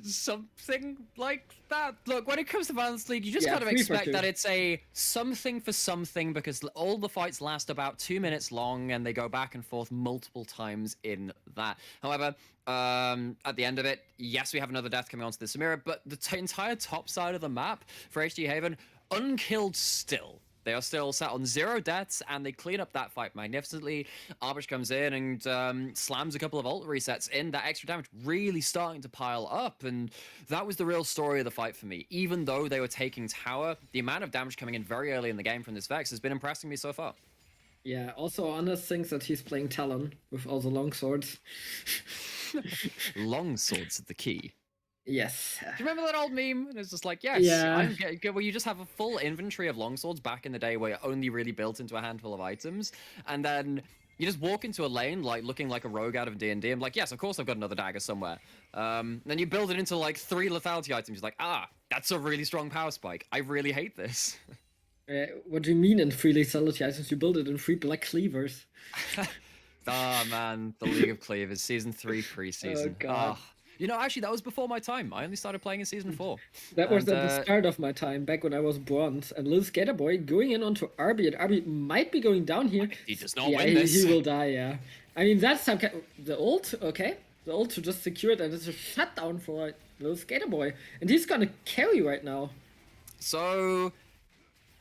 Something like that. Look, when it comes to Violence League, you just Yeah, gotta 3 for expect 2. that it's a something for something, because all the fights last about 2 minutes long and they go back and forth multiple times in that. However, at the end of it, yes, we have another death coming onto the Samira, but the entire top side of the map for HD Haven, unkilled still. They are still sat on 0 deaths, and they clean up that fight magnificently. Arbish comes in and slams a couple of ult resets in. That extra damage really starting to pile up, and that was the real story of the fight for me. Even though they were taking tower, the amount of damage coming in very early in the game from this Vex has been impressing me so far. Yeah, also Honest thinks that he's playing Talon with all the long swords. Long swords are the key. Yes. Do you remember that old meme? And it's just like, yes, Yeah. well, you just have a full inventory of longswords back in the day where you're only really built into a handful of items, and then you just walk into a lane like looking like a rogue out of D&D. I'm like, yes, of course I've got another dagger somewhere. Then you build it into like 3 lethality items. You're like, that's a really strong power spike. I really hate this. What do you mean in 3 lethality items? You build it in 3 black cleavers. Oh man, the League of Cleavers, season 3 pre-season. Oh, God. You know, actually, that was before my time. I only started playing in season 4. That was at the start of my time, back when I was bronze. And Little Skater Boy going in onto Arby, and Arby might be going down here. He does not Yeah, win this. he will die, yeah. I mean, that's some kind... The ult, okay. The ult to just secure it, and it's a shutdown for Little Skater Boy. And he's gonna carry right now. So,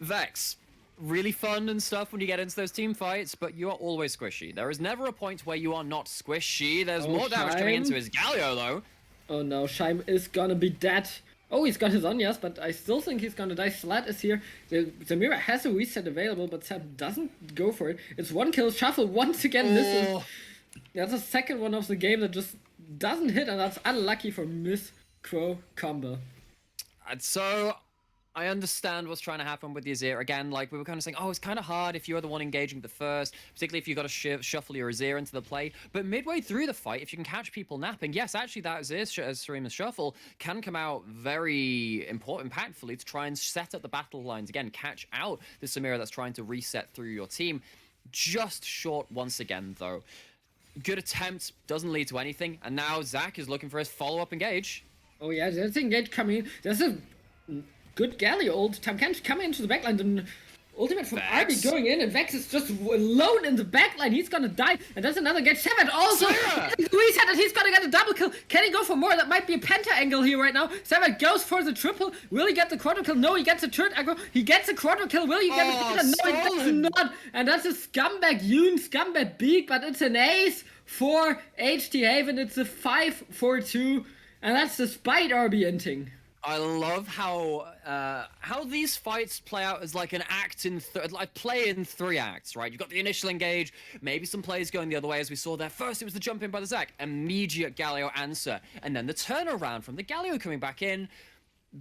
Vex, really fun and stuff when you get into those team fights, but you are always squishy. There is never a point where you are not squishy. There's more damage coming into his Galio, though. Oh no, Shaim is gonna be dead. Oh, he's got his Onyas, but I still think he's gonna die. Slad is here. The mirror has a reset available, but Sam doesn't go for it. It's 1 kill. Shuffle once again misses. That's the second one of the game that just doesn't hit, and that's unlucky for Miss Crow combo. And so, I understand what's trying to happen with the Azir. Again, like, we were kind of saying, oh, it's kind of hard if you're the one engaging the first, particularly if you've got to shuffle your Azir into the play. But midway through the fight, if you can catch people napping, yes, actually, that Azir's shuffle can come out very impactfully to try and set up the battle lines again, catch out the Samira that's trying to reset through your team. Just short once again, though. Good attempt, doesn't lead to anything, and now Zac is looking for his follow-up engage. Oh yeah, there's an engage coming in. There's a good Galio ult. Tam Kench coming into the backline. The ultimate from Arby going in, and Vex is just alone in the backline. He's gonna die, and there's another get. Seven also reset, and he's gonna get a double kill. Can he go for more? That might be a penta angle here right now. Seven goes for the triple. Will he get the quadra kill? No, he gets a turret aggro. He gets a quadra kill. Will he get the quadra? No, he does not. And that's a scumbag Yoon, scumbag Beak, but it's an ace for HT Haven. It's a 5-4-2, and that's despite Arby inting. I love how these fights play out as like an act in like play in 3 acts, right? You've got the initial engage, maybe some plays going the other way as we saw there. First it was the jump in by the Zac, immediate Galio answer, and then the turnaround from the Galio coming back in.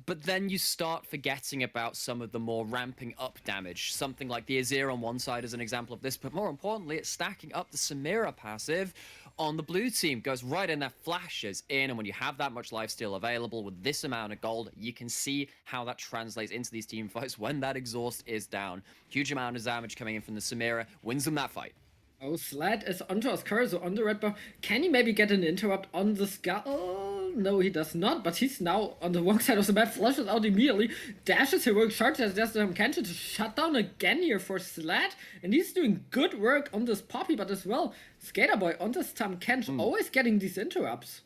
But then you start forgetting about some of the more ramping up damage. Something like the Azir on one side is an example of this, but more importantly, it's stacking up the Samira passive on the blue team. Goes right in there, flashes in, and when you have that much lifesteal available with this amount of gold, you can see how that translates into these team fights when that exhaust is down. Huge amount of damage coming in from the Samira, wins them that fight. Oh, Slad is onto Ascara, so on the red bar. Can he maybe get an interrupt on the Scar? Oh, no, he does not, but he's now on the wrong side of the map, flushes out immediately, dashes heroic charge, as there's Kenshin to shut down again here for Slad, and he's doing good work on this Poppy, but as well, Skater Boy on this Tam Kench, always getting these interrupts.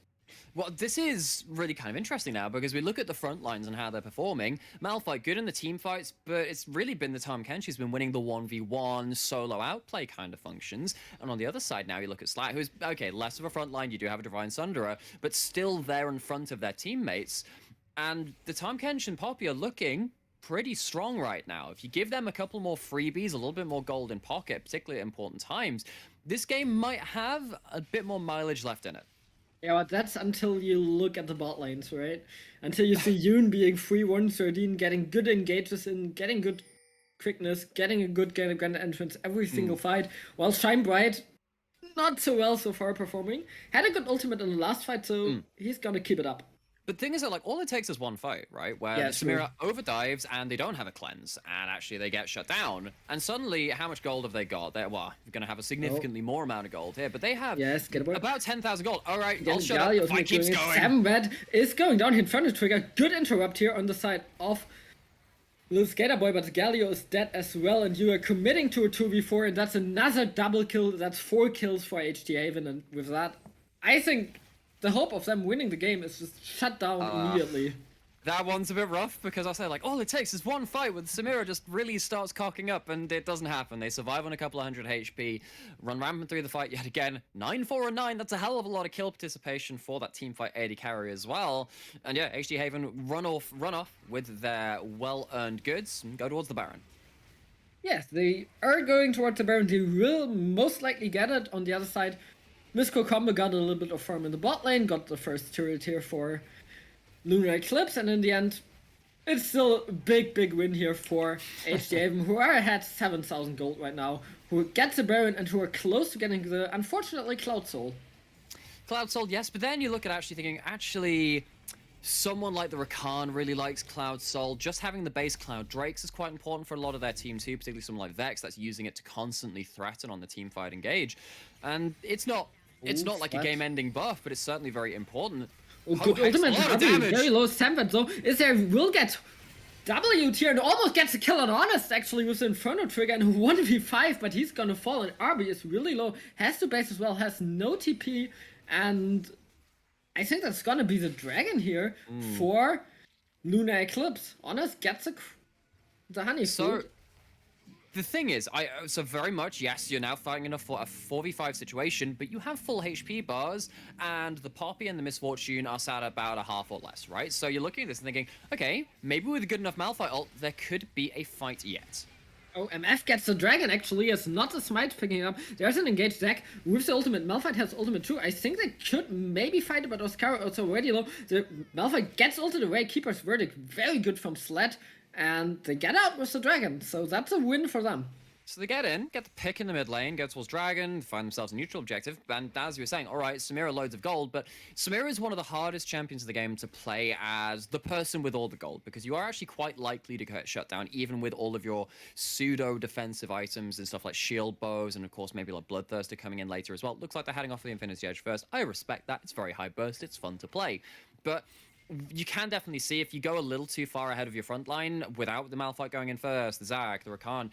Well, this is really kind of interesting now because we look at the front lines and how they're performing. Malphite good in the team fights, but it's really been the Tahm Kench who's been winning the 1v1 solo outplay kind of functions. And on the other side now, you look at Slat, who's, okay, less of a front line. You do have a Divine Sunderer, but still there in front of their teammates. And the Tahm Kench and Poppy are looking pretty strong right now. If you give them a couple more freebies, a little bit more gold in pocket, particularly at important times, this game might have a bit more mileage left in it. Yeah, but that's until you look at the bot lanes, right? Until you see Yoon being 3-1-13, getting good engages in, getting good quickness, getting a good grand entrance every single fight, while Shine Bright, not so well so far performing. Had a good ultimate in the last fight, so he's gonna keep it up. But the thing is that, like, all it takes is one fight, right? Where Yeah, Samira overdives and they don't have a cleanse, and actually they get shut down. And suddenly, how much gold have they got? They're, well, you're going to have a significantly more amount of gold here, but they have about 10,000 gold. All right, I'll shut up. The fight keeps going. Sam Red is going down. Inferno Trigger. Good interrupt here on the side of Little Skater Boy, but Galio is dead as well, and you are committing to a 2v4, and that's another double kill. That's 4 kills for HT Haven, and with that, I think the hope of them winning the game is just shut down immediately. That one's a bit rough because I say, like, all it takes is one fight with Samira just really starts cocking up, and it doesn't happen. They survive on a couple of hundred HP, run rampant through the fight yet again. 9-4-9, that's a hell of a lot of kill participation for that teamfight AD carry as well. And yeah, HT Haven run off with their well-earned goods and go towards the Baron. Yes, they are going towards the Baron. They will most likely get it. On the other side, Miss Combo got a little bit of farm in the bot lane, got the first turret here for Lunar Eclipse, and in the end, it's still a big win here for HT Haven, who are ahead 7,000 gold right now, who gets the Baron and who are close to getting the, unfortunately, Cloud Soul. Cloud Soul, yes, but then you look at actually thinking, actually, someone like the Rakan really likes Cloud Soul. Just having the base Cloud Drakes is quite important for a lot of their team too, particularly someone like Vex that's using it to constantly threaten on the teamfight engage. And it's not like a game-ending buff, but it's certainly very important. Ultimate damage. Very low Samvat though. Is there will get W tier and almost gets a kill on Honest actually with the Inferno Trigger and 1v5, but he's gonna fall, and RB is really low. Has to base as well, has no TP, and I think that's gonna be the dragon here for Lunar Eclipse. Honest gets the honey food. The thing is, so very much, yes, you're now fighting in a 4v5 situation, but you have full HP bars, and the Poppy and the Misfortune are sat about a half or less, right? So you're looking at this and thinking, okay, maybe with a good enough Malphite ult, there could be a fight yet. Oh, MF gets the dragon actually, it's not a smite picking up. There's an engaged deck with the ultimate. Malphite has ultimate too. I think they could maybe fight it, but Oscar also already low. The Malphite gets ulted away, Keeper's Verdict, very good from Sled. And they get out with the dragon, so that's a win for them. So they get in, get the pick in the mid lane, go towards dragon, find themselves a neutral objective, and as you were saying, alright, Samira loads of gold, but Samira is one of the hardest champions of the game to play as the person with all the gold, because you are actually quite likely to get shut down, even with all of your pseudo-defensive items and stuff like shield bows, and of course maybe like Bloodthirster coming in later as well. Looks like they're heading off the Infinity Edge first. I respect that, it's very high burst, it's fun to play, but you can definitely see if you go a little too far ahead of your front line without the Malphite going in first, the Zac, the Rakan,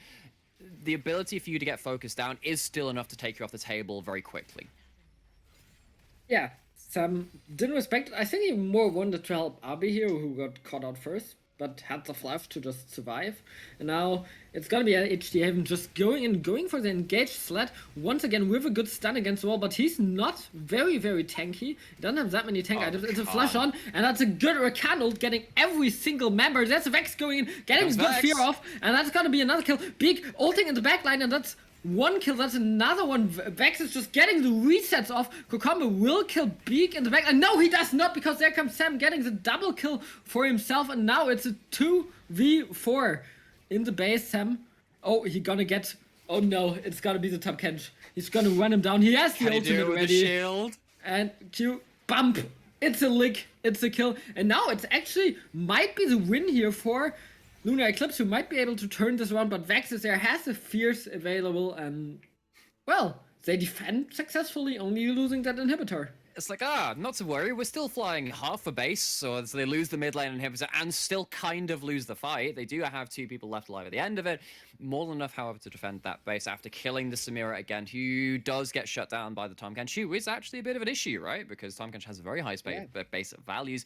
the ability for you to get focused down is still enough to take you off the table very quickly. Yeah, Sam didn't respect it. I think he more wanted to help Abi here, who got caught out first, but had the flash to just survive. And now it's gonna be HT Haven just going for the engaged Sled once again with a good stun against the wall, but he's not very tanky. He doesn't have that many tank items. It's a flash on, and that's a good Rakan ult, getting every single member. There's a Vex going in, getting good fear off, and that's gonna be another kill. Big ulting in the backline, and that's one kill, that's another one. Vex is just getting the resets off. Kokombe will kill Beak in the back. And no, he does not, because there comes Sam getting the double kill for himself. And now it's a 2v4 in the base. Sam, oh, he gonna get, oh no, it's gonna be the top Kench. He's gonna run him down. He has the ultimate ready. The shield? And Q, bump. It's a lick, it's a kill. And now it's actually, might be the win here for Lunar Eclipse, who might be able to turn this around, but Vex is there, has the Fierce available, and, well, they defend successfully, only losing that inhibitor. it's like, not to worry, we're still flying half a base, so they lose the mid lane inhibitor and still kind of lose the fight. They do have 2 people left alive at the end of it. More than enough, however, to defend that base after killing the Samira again, who does get shut down by the Tahm Kench, who is actually a bit of an issue, right? Because Tahm Kench has very high base values.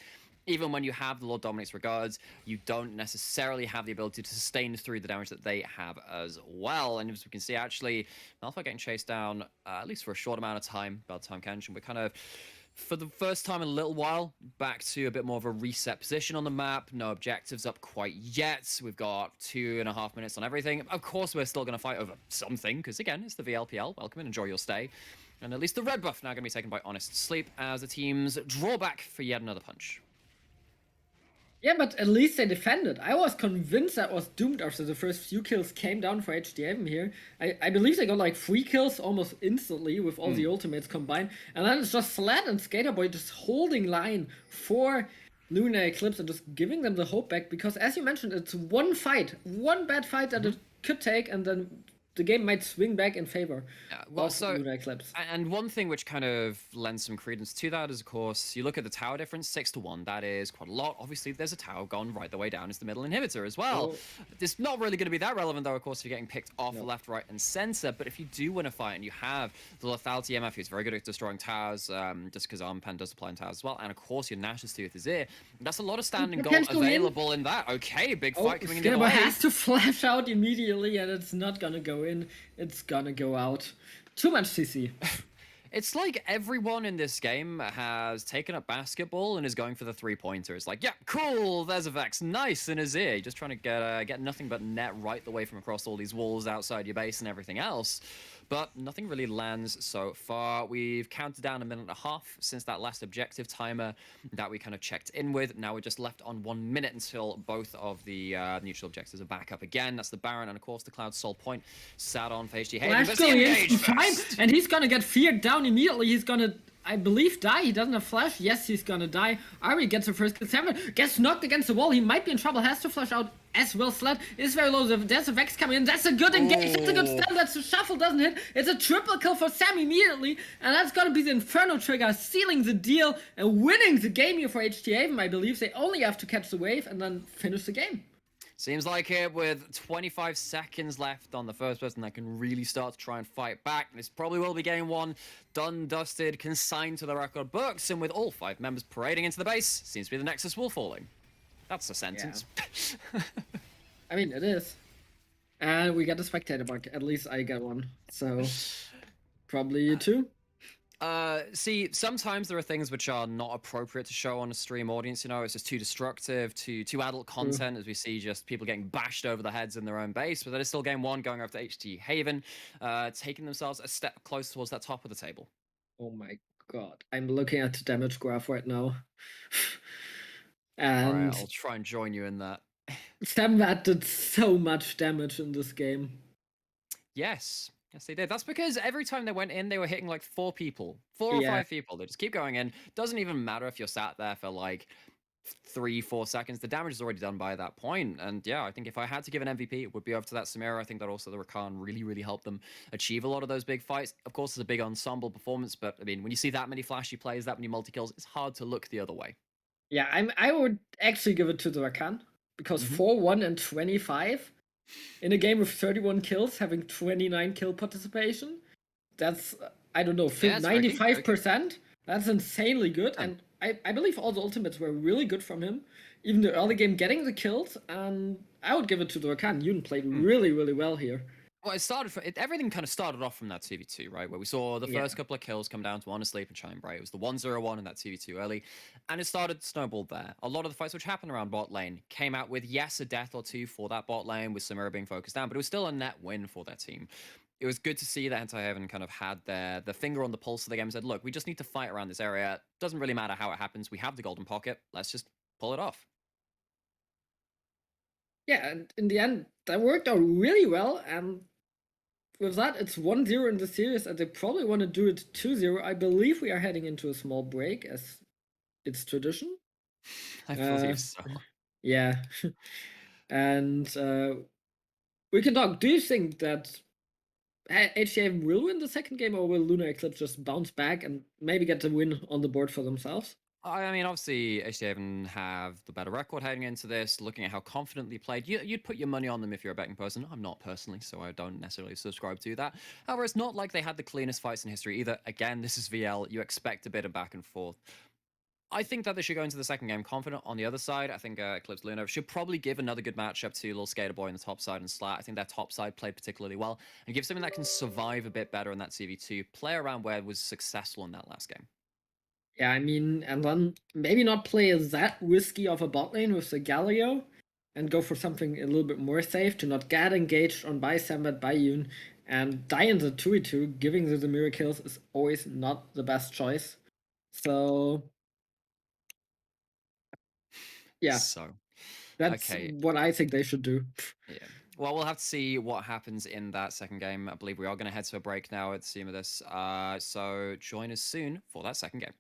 Even when you have the Lord Dominic's regards, you don't necessarily have the ability to sustain through the damage that they have as well. And as we can see, actually, Malphite getting chased down, at least for a short amount of time, by the time Kench, and we're kind of, for the first time in a little while, back to a bit more of a reset position on the map. No objectives up quite yet. We've got 2.5 minutes on everything. Of course, we're still going to fight over something, because again, it's the VLPL. Welcome and enjoy your stay. And at least the red buff now going to be taken by Honest Sleep as the teams draw back for yet another punch. Yeah, but at least they defended. I was convinced that was doomed after the first few kills came down for HDM here. I believe they got like 3 kills almost instantly with all the ultimates combined. And then it's just Sled and Skaterboy just holding line for Lunar Eclipse and just giving them the hope back. Because as you mentioned, it's one fight, one bad fight that it could take, and then the game might swing back in favor of Lunar Eclipse. And one thing which kind of lends some credence to that is, of course, you look at the tower difference, 6-1. That is quite a lot. Obviously, there's a tower gone right the way down as the middle inhibitor as well. It's not really going to be that relevant, though, of course, if you're getting picked off left, right, and center. But if you do win a fight and you have the lethality MF, who's very good at destroying towers, just because Armpan does apply on towers as well, and of course, your Nash's Tooth is here, that's a lot of standing gold available in that. Okay, big fight coming in the way. Has to flash out immediately, and it's not going to go in. It's gonna go out. Too much CC. It's like everyone in this game has taken up basketball and is going for the 3-pointer. It's like, yeah, cool, there's a Vex, nice, in his ear. You're just trying to get nothing but net right the way from across all these walls outside your base and everything else. But nothing really lands so far. We've counted down 1.5 minutes since that last objective timer that we kind of checked in with. Now we're just left on 1 minute until both of the neutral objectives are back up again. That's the Baron and, of course, the Cloud Soul Point sat on for HD Haven. And he's gonna get feared down immediately. He's gonna, I believe, die. He doesn't have flash. Yes, he's gonna die. Ari gets the first kill. 7 gets knocked against the wall. He might be in trouble. Has to flash out as well. Sled is very low. There's a Vex coming in. That's a good engage. It's a good stun. That's a shuffle. Doesn't hit. It's a triple kill for Sam immediately. And that's gonna be the Inferno trigger, sealing the deal and winning the game here for HT Haven, I believe. They only have to catch the wave and then finish the game. Seems like it, with 25 seconds left on the first person that can really start to try and fight back. This probably will be game 1, done, dusted, consigned to the record books, and with all 5 members parading into the base, seems to be the Nexus wall falling. That's a sentence. Yeah. I mean, it is. And we got a spectator bug. At least I got one. So, probably you too. See, sometimes there are things which are not appropriate to show on a stream audience, you know, it's just too destructive, too adult content, as we see just people getting bashed over the heads in their own base, but that is still game 1 going over to HT Haven, taking themselves a step closer towards that top of the table. Oh my god. I'm looking at the damage graph right now. And alright, I'll try and join you in that. Samvat did so much damage in this game. Yes, they did. That's because every time they went in, they were hitting like 4 people. 4 or 5 people. They just keep going in. Doesn't even matter if you're sat there for like 3-4 seconds. The damage is already done by that point. And yeah, I think if I had to give an MVP, it would be over to that Samira. I think that also the Rakan really helped them achieve a lot of those big fights. Of course, it's a big ensemble performance, but I mean, when you see that many flashy plays, that many multi-kills, it's hard to look the other way. Yeah, I would actually give it to the Rakan, because 4-1 and 25 in a game with 31 kills, having 29 kill participation, that's, I don't know, 95%. That's insanely good. And I believe all the ultimates were really good from him. Even the early game getting the kills, and I would give it to the Rakan. Yun played really well here. Well, everything kind of started off from that 2v2, right? Where we saw the first couple of kills come down to Honest Sleep and Shine Bright. It was the 1-0-1 in that 2v2 early, and it started to snowball there. A lot of the fights which happened around bot lane came out with, yes, a death or 2 for that bot lane, with Samira being focused down, but it was still a net win for their team. It was good to see that Hentai Haven kind of had the finger on the pulse of the game and said, look, we just need to fight around this area. Doesn't really matter how it happens. We have the golden pocket. Let's just pull it off. Yeah, and in the end, that worked out really well, and with that, it's 1-0 in the series, and they probably want to do it 2-0. I believe we are heading into a small break, as it's tradition. I believe so. Yeah. And we can talk. Do you think that HTA will win the second game, or will Lunar Eclipse just bounce back and maybe get the win on the board for themselves? I mean, obviously, HDhaven have the better record heading into this. Looking at how confidently played, you'd put your money on them if you're a betting person. I'm not personally, so I don't necessarily subscribe to that. However, it's not like they had the cleanest fights in history either. Again, this is VL. You expect a bit of back and forth. I think that they should go into the second game confident. On the other side, I think Eclipse Lunar should probably give another good matchup to Little Skater Boy on the top side and Slat. I think their top side played particularly well and give something that can survive a bit better in that CV2, play around where it was successful in that last game. Yeah, I mean, and then maybe not play that risky of a bot lane with the Galio and go for something a little bit more safe to not get engaged on by Sambat, by Yoon, and die in the 2v2. Giving the mirror kills is always not the best choice. So, yeah, So, that's okay. what I think they should do. Yeah. Well, we'll have to see what happens in that second game. I believe we are going to head to a break now at the seam of this. So join us soon for that second game.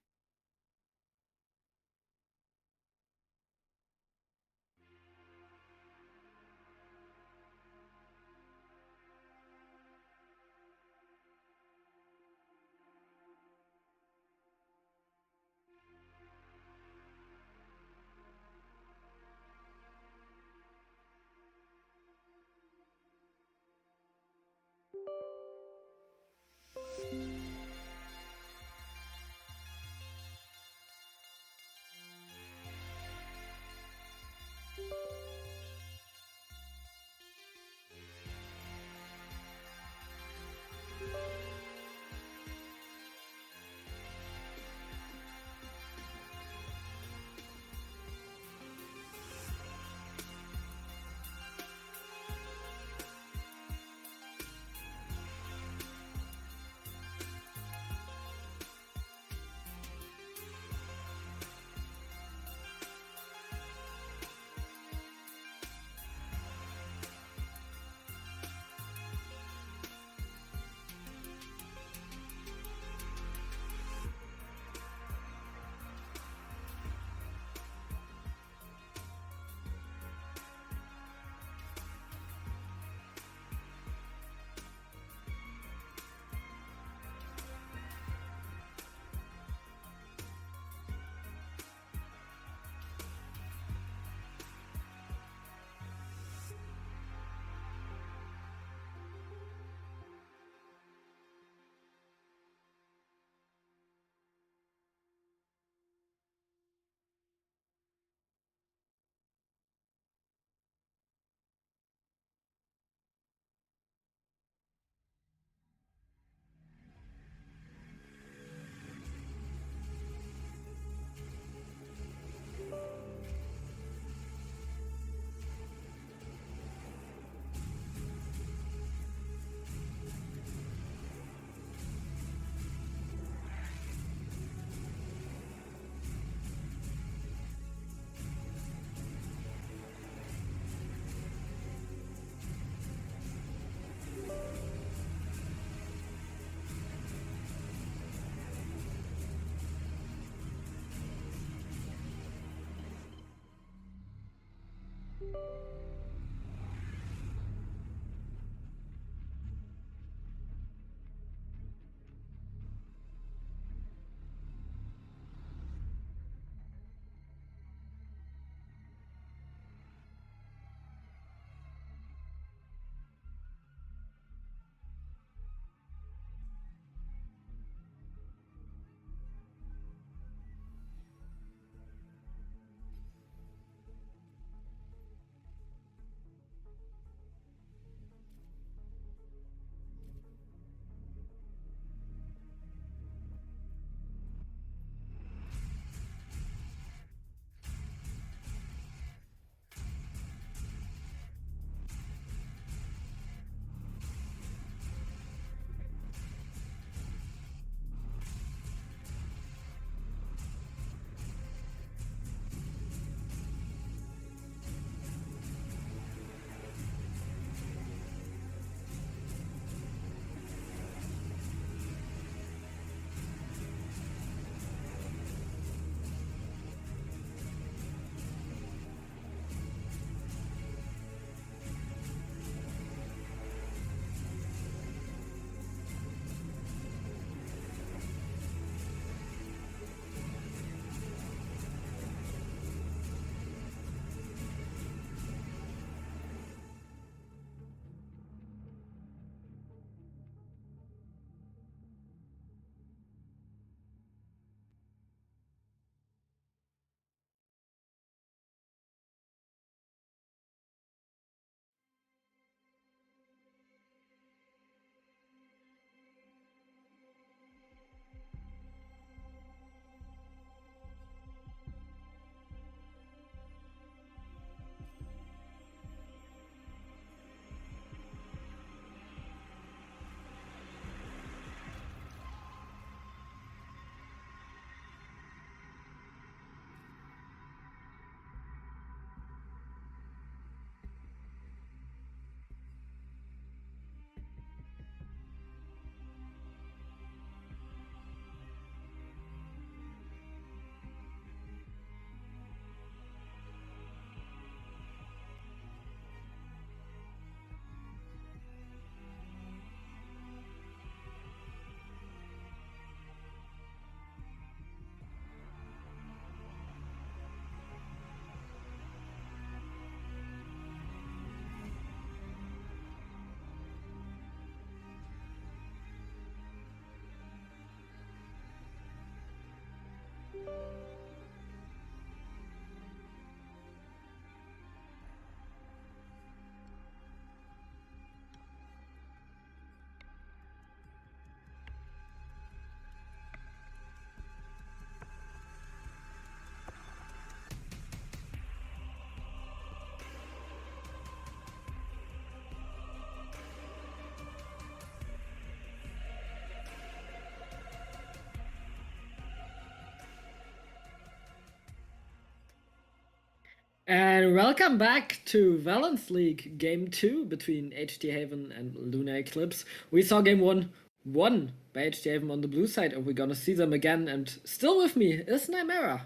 And welcome back to Valence League Game 2 between HT Haven and Lunar Eclipse. We saw Game 1 won by HT Haven on the blue side, and we're gonna see them again. And still with me is Nymera.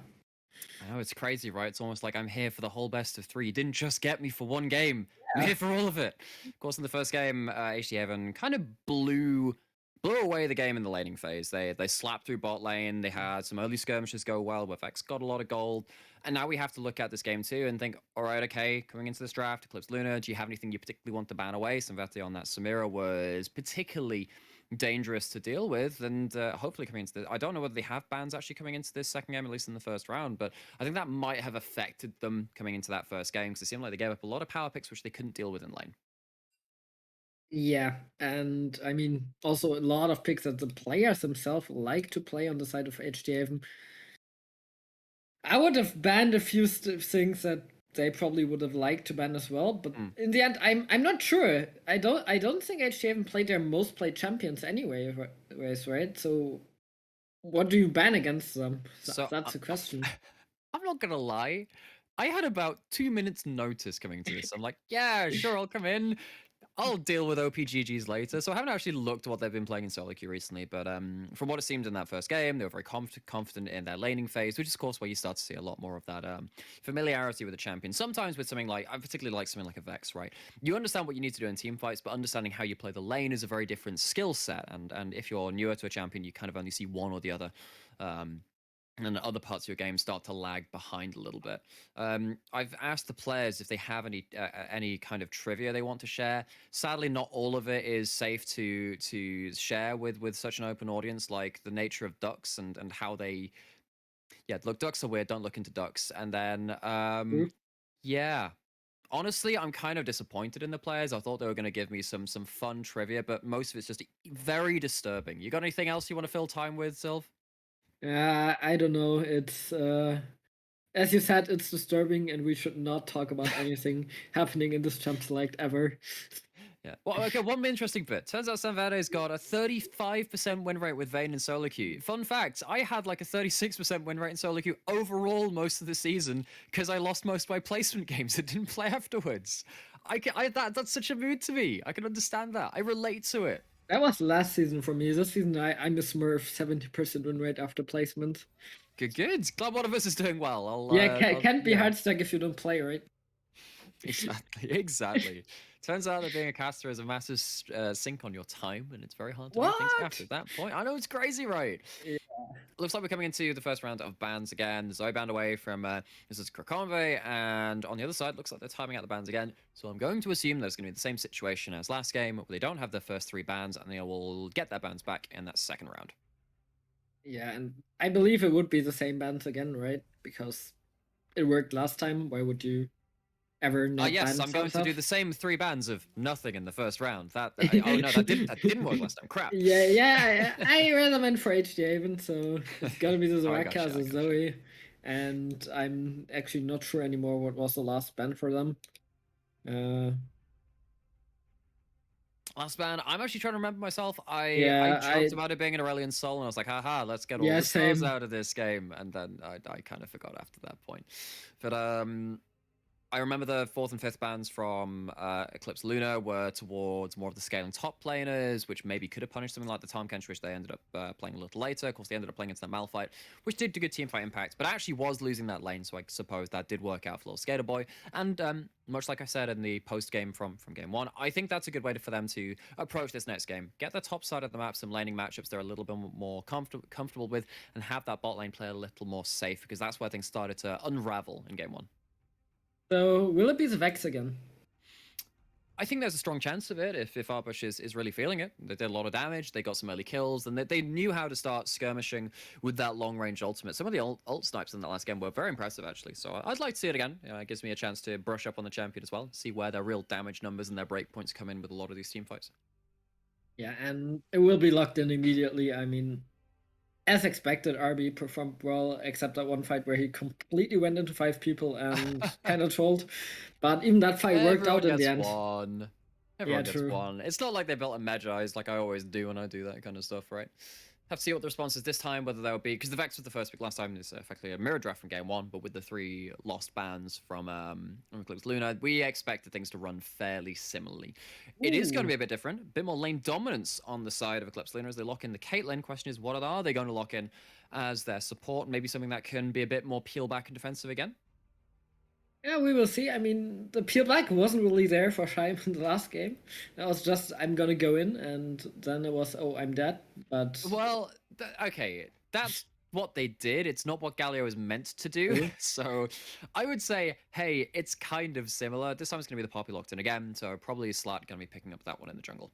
I know, it's crazy, right? It's almost like I'm here for the whole best of 3. You didn't just get me for one game. I'm here for all of it. Of course, in the first game, HT Haven kind of blew away the game in the laning phase. They slapped through bot lane. They had some early skirmishes go well. X got a lot of gold. And now we have to look at this game too and think, all right, okay, coming into this draft, Eclipse Lunar, do you have anything you particularly want to ban away? Samvete on that Samira was particularly dangerous to deal with, and hopefully coming into this, I don't know whether they have bans actually coming into this second game, at least in the first round, but I think that might have affected them coming into that first game, because it seemed like they gave up a lot of power picks which they couldn't deal with in lane. Yeah, and I mean, also a lot of picks that the players themselves like to play on the side of HT Haven. I would have banned a few things that they probably would have liked to ban as well, but in the end, I'm not sure. I don't think HT Haven played their most played champions anyway, right? So what do you ban against them? So That's the question. I'm not gonna lie, I had about 2 minutes notice coming to this. I'm like, yeah, sure, I'll come in. I'll deal with OPGGs later. So I haven't actually looked at what they've been playing in solo queue recently, but from what it seemed in that first game, they were very confident in their laning phase, which is of course where you start to see a lot more of that familiarity with the champion. Sometimes with something like, I particularly like something like a Vex, right? You understand what you need to do in team fights, but understanding how you play the lane is a very different skill set. And if you're newer to a champion, you kind of only see one or the other. And other parts of your game start to lag behind a little bit. I've asked the players if they have any kind of trivia they want to share. Sadly, not all of it is safe to share with such an open audience, like the nature of ducks and how they. Yeah, look, ducks are weird. Don't look into ducks. And then, yeah. Honestly, I'm kind of disappointed in the players. I thought they were going to give me some fun trivia, but most of it's just very disturbing. You got anything else you want to fill time with, Sylv? I don't know. It's as you said, it's disturbing, and we should not talk about anything happening in this champ select ever. Yeah. Well, okay, one interesting bit. Turns out Sanvade's got a 35% win rate with Vayne in solo queue. Fun fact, I had like a 36% win rate in solo queue overall most of the season because I lost most of my placement games and didn't play afterwards. That's such a mood to me. I can understand that. I relate to it. That was last season for me. This season, I'm a Smurf, 70% win rate after placement. Good. Glad one of us is doing well. Can't be hard stack if you don't play, right? Exactly. Turns out that being a caster is a massive sink on your time, and it's very hard to What? make things after that point. I know, it's crazy, right? Yeah. Looks like we're coming into the first round of bans again. Zoe banned away from this is Krakonve, and on the other side, looks like they're timing out the bans again. So I'm going to assume there's going to be the same situation as last game, where they don't have their first 3 bans, and they will get their bans back in that second round. Yeah, and I believe it would be the same bans again, right? Because it worked last time. Why would you ever not yes, ban I'm going to do the same 3 bans of nothing in the first round. Oh no, that didn't work last time. Crap. Yeah. I rather went for HT Haven, so it's gonna be the Zoraka, the Zoe, and I'm actually not sure anymore what was the last ban for them. Last ban, I'm actually trying to remember myself. I joked about it being an Aurelion Soul, and I was like, haha, let's get all the stars out of this game. And then I kind of forgot after that point. But I remember the 4th and 5th bans from Eclipse Lunar were towards more of the scaling top laners, which maybe could have punished something like the Tahm Kench, which they ended up playing a little later. Of course, they ended up playing into that Malphite, which did do good teamfight impact, but actually was losing that lane, so I suppose that did work out for Little Skater Boy. And much like I said in the post-game from Game 1, I think that's a good way for them to approach this next game. Get the top side of the map, some laning matchups they're a little bit more comfortable with, and have that bot lane play a little more safe, because that's where things started to unravel in Game 1. So will it be the Vex again? I think there's a strong chance of it if Arbush is really feeling it. They did a lot of damage, they got some early kills, and they knew how to start skirmishing with that long-range ultimate. Some of the ult snipes in that last game were very impressive, actually, so I'd like to see it again. It gives me a chance to brush up on the champion as well, see where their real damage numbers and their breakpoints come in with a lot of these team fights. Yeah, and it will be locked in immediately. I mean, as expected, RB performed well, except that one fight where he completely went into 5 people and kind of trolled. But even that fight worked out in the end. Everyone gets one. It's not like they built a Magi's like I always do when I do that kind of stuff, right? Have to see what the response is this time, whether they'll be, because the Vex was the first pick last time, is effectively a mirror draft from game one, but with the 3 lost bans from Eclipse Lunar, we expected things to run fairly similarly. It is going to Ooh. be a bit different, a bit more lane dominance on the side of Eclipse Lunar as they lock in the Caitlyn. Question is, what are they going to lock in as their support? Maybe something that can be a bit more peel back and defensive again? Yeah, we will see. I mean, the peel back wasn't really there for Scheim in the last game. That was just, I'm gonna go in, and then it was, oh, I'm dead. But Well, okay, that's what they did. It's not what Galio is meant to do. true. So I would say, hey, it's kind of similar. This time it's going to be the Poppy locked in again. So probably Slat going to be picking up that one in the jungle.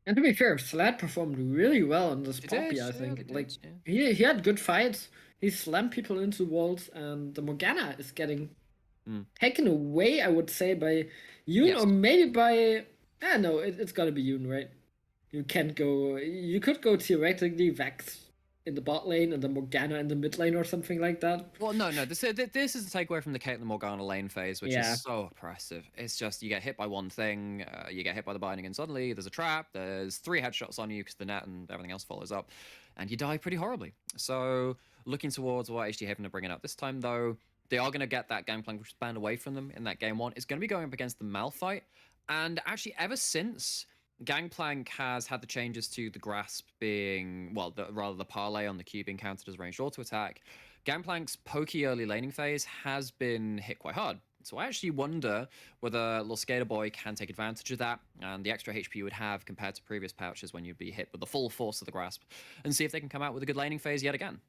And to be fair, Slad performed really well on this They Poppy, did, I yeah, think. they Like, did, yeah. he had good fights. He slammed people into walls, and the Morgana is getting taken away, I would say, by Yoon, or Yes. maybe by. Ah, no, it's gotta be Yoon, right? You can't go. You could go theoretically Vex in the bot lane and the Morgana in the mid lane or something like that. Well, no. This is a takeaway from the Caitlyn Morgana lane phase, which is Yeah. so oppressive. It's just you get hit by one thing, you get hit by the binding, and suddenly there's a trap. There's 3 headshots on you because the net and everything else follows up, and you die pretty horribly. So, looking towards what HD Haven are bringing out this time, though, they are going to get that Gangplank which is banned away from them in that game one. It's going to be going up against the Malphite, and actually, ever since Gangplank has had the changes to the grasp being, well, rather the parlay on the Q being counted as ranged auto attack, Gangplank's pokey early laning phase has been hit quite hard. So I actually wonder whether Little Skater Boy can take advantage of that and the extra HP you would have compared to previous pouches when you'd be hit with the full force of the grasp, and see if they can come out with a good laning phase yet again.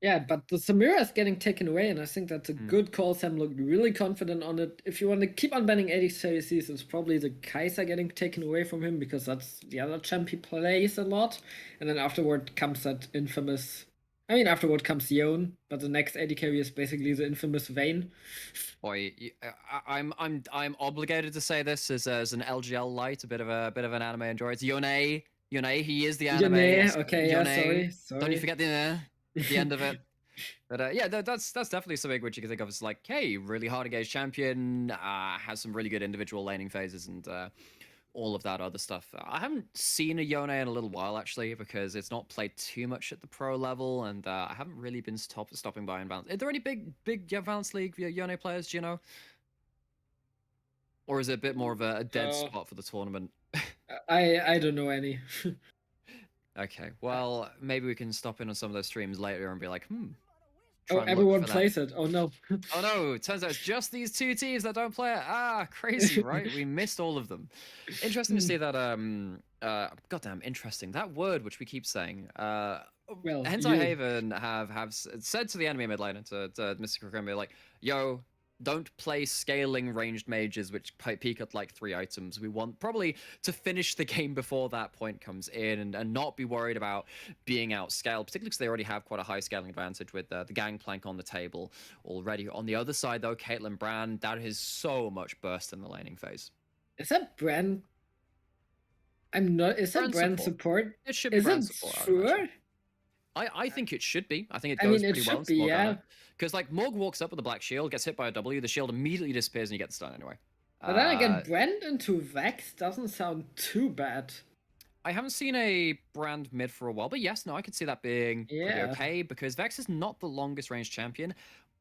Yeah, but the Samira is getting taken away, and I think that's a Mm. good call. Sam looked really confident on it. If you want to keep on banning 80 CCs, it's probably the Kaiser getting taken away from him because that's the other champ he plays a lot. And then afterward comes that infamous. I mean, afterward comes Yone, but the next AD carry is basically the infamous Vayne. Boy, I'm obligated to say this as an LGL light, a bit of an anime enjoyer. It's Yone. Yone, he is the anime. Yone, okay, yeah, Yone. sorry. Don't you forget the at the end of it. But yeah, that's definitely something which you can think of as like, hey, really hard engaged champion, has some really good individual laning phases and all of that other stuff. I haven't seen a Yone in a little while actually because it's not played too much at the pro level, and I haven't really been stopping by in Valence. Are there any big Valence League Yone players? Do you know, or is it a bit more of a dead Uh, spot for the tournament? I don't know any. Okay, well maybe we can stop in on some of those streams later and be like, Oh, try and look everyone for that. plays it. Oh no. Oh no, turns out it's just these 2 teams that don't play it. Ah, crazy, right? We missed all of them. Interesting to see that goddamn interesting. That word which we keep saying. Well, Hentai you. Haven have said to the enemy mid lane, to Mystical Grimby, like, yo, don't play scaling ranged mages which peak at like 3 items. We want probably to finish the game before that point comes in and not be worried about being outscaled, particularly because they already have quite a high scaling advantage with the Gangplank on the table already. On the other side, though, Caitlyn Brand, that is so much burst in the laning phase. Is that brand? I'm not. Is that brand support? It should be Is brand it support, I would sure? imagine. I think it should be. I think it I goes mean, it pretty well should into be, Morgana. yeah. Because, like, Morg walks up with a black shield, gets hit by a W, the shield immediately disappears, and you get the stun anyway. But then again, brand into Vex doesn't sound too bad. I haven't seen a brand mid for a while, but yes, no, I could see that being pretty okay, because Vex is not the longest range champion.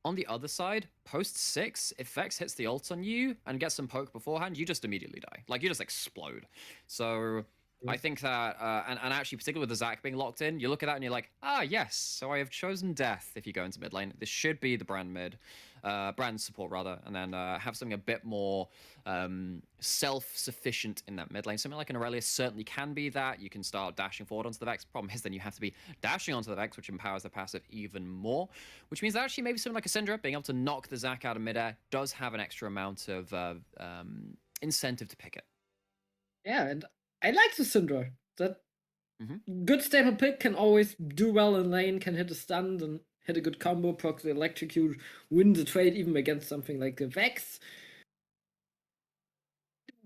On the other side, post 6, if Vex hits the ult on you and gets some poke beforehand, you just immediately die. Like, you just explode. So I think that, and actually, particularly with the Zac being locked in, you look at that and you're like, ah, yes, so I have chosen death if you go into mid lane. This should be the brand mid, brand support rather, and then have something a bit more self-sufficient in that mid lane. Something like an Aurelius certainly can be that. You can start dashing forward onto the Vex. Problem is then you have to be dashing onto the Vex, which empowers the passive even more, which means that actually maybe something like a Syndra, being able to knock the Zac out of midair, does have an extra amount of incentive to pick it. Yeah, and I like the Syndra. That good staple pick, can always do well in lane, can hit a stun and hit a good combo, proc the electrocute, win the trade even against something like the Vex.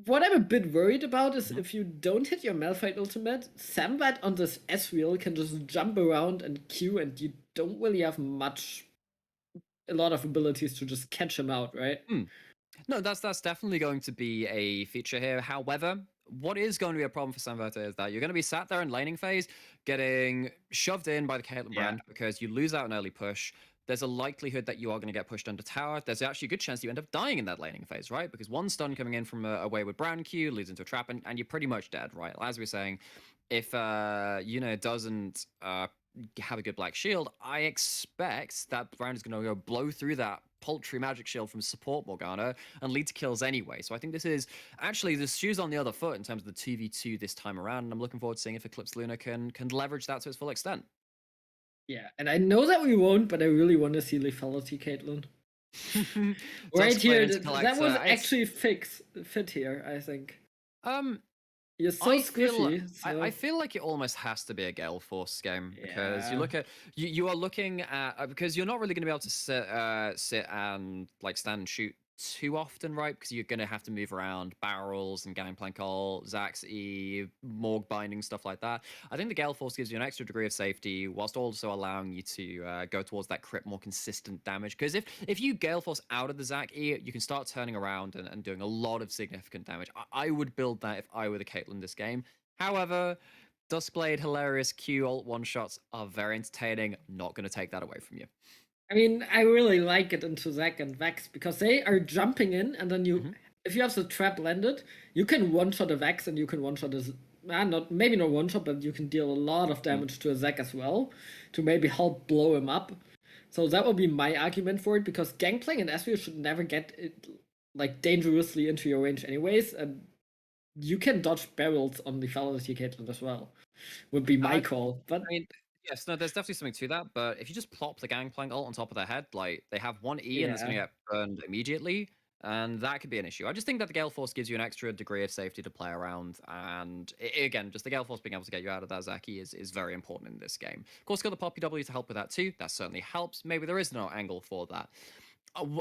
What I'm a bit worried about is if you don't hit your Malphite ultimate, Sambat on this S wheel can just jump around and Q, and you don't really have a lot of abilities to just catch him out, right? No, that's definitely going to be a feature here. However, what is going to be a problem for Sanverta is that you're going to be sat there in laning phase, getting shoved in by the Caitlyn Yeah. brand because you lose out an early push. There's a likelihood that you are going to get pushed under tower. There's actually a good chance you end up dying in that laning phase, right? Because one stun coming in from a wayward brand Q leads into a trap, and you're pretty much dead, right? As we were saying, if doesn't have a good black shield, I expect that brand is going to go blow through that paltry magic shield from support Morgana and lead to kills anyway. So I think this is actually the shoes on the other foot in terms of the 2v2 this time around, and I'm looking forward to seeing if Eclipse Lunar can leverage that to its full extent. Yeah, and I know that we won't, but I really want to see lethality, Caitlyn. Right here, that was actually fit here, I think. You're so squishy. I feel like it almost has to be a Gale Force game because you look at you are looking at because you're not really going to be able to sit and like stand and shoot too often, right? Because you're going to have to move around barrels and gangplank ult, Zax E, Morg binding, stuff like that. I think the Gale Force gives you an extra degree of safety whilst also allowing you to go towards that crit more consistent damage. Because if you Gale Force out of the Zac E, you can start turning around and doing a lot of significant damage. I would build that if I were the Caitlyn this game. However, Duskblade, hilarious Q ult one-shots are very entertaining. Not going to take that away from you. I mean, I really like it into Zac and Vex because they are jumping in, and then if you have the trap landed, you can one-shot a Vex and you can one-shot maybe not one-shot, but you can deal a lot of damage to a Zac as well to maybe help blow him up. So that would be my argument for it, because Gangplank and Ezreal should never get it like dangerously into your range anyways, and you can dodge barrels on the Lethality Caitlyn as well. Would be my call. But I mean, yes, no, there's definitely something to that. But if you just plop the Gangplank ult on top of their head, like they have one E and it's going to get burned immediately, and that could be an issue. I just think that the Gale Force gives you an extra degree of safety to play around, and again, just the Gale Force being able to get you out of that Zaki is very important in this game. Of course, got the Poppy W to help with that too. That certainly helps. Maybe there is no angle for that.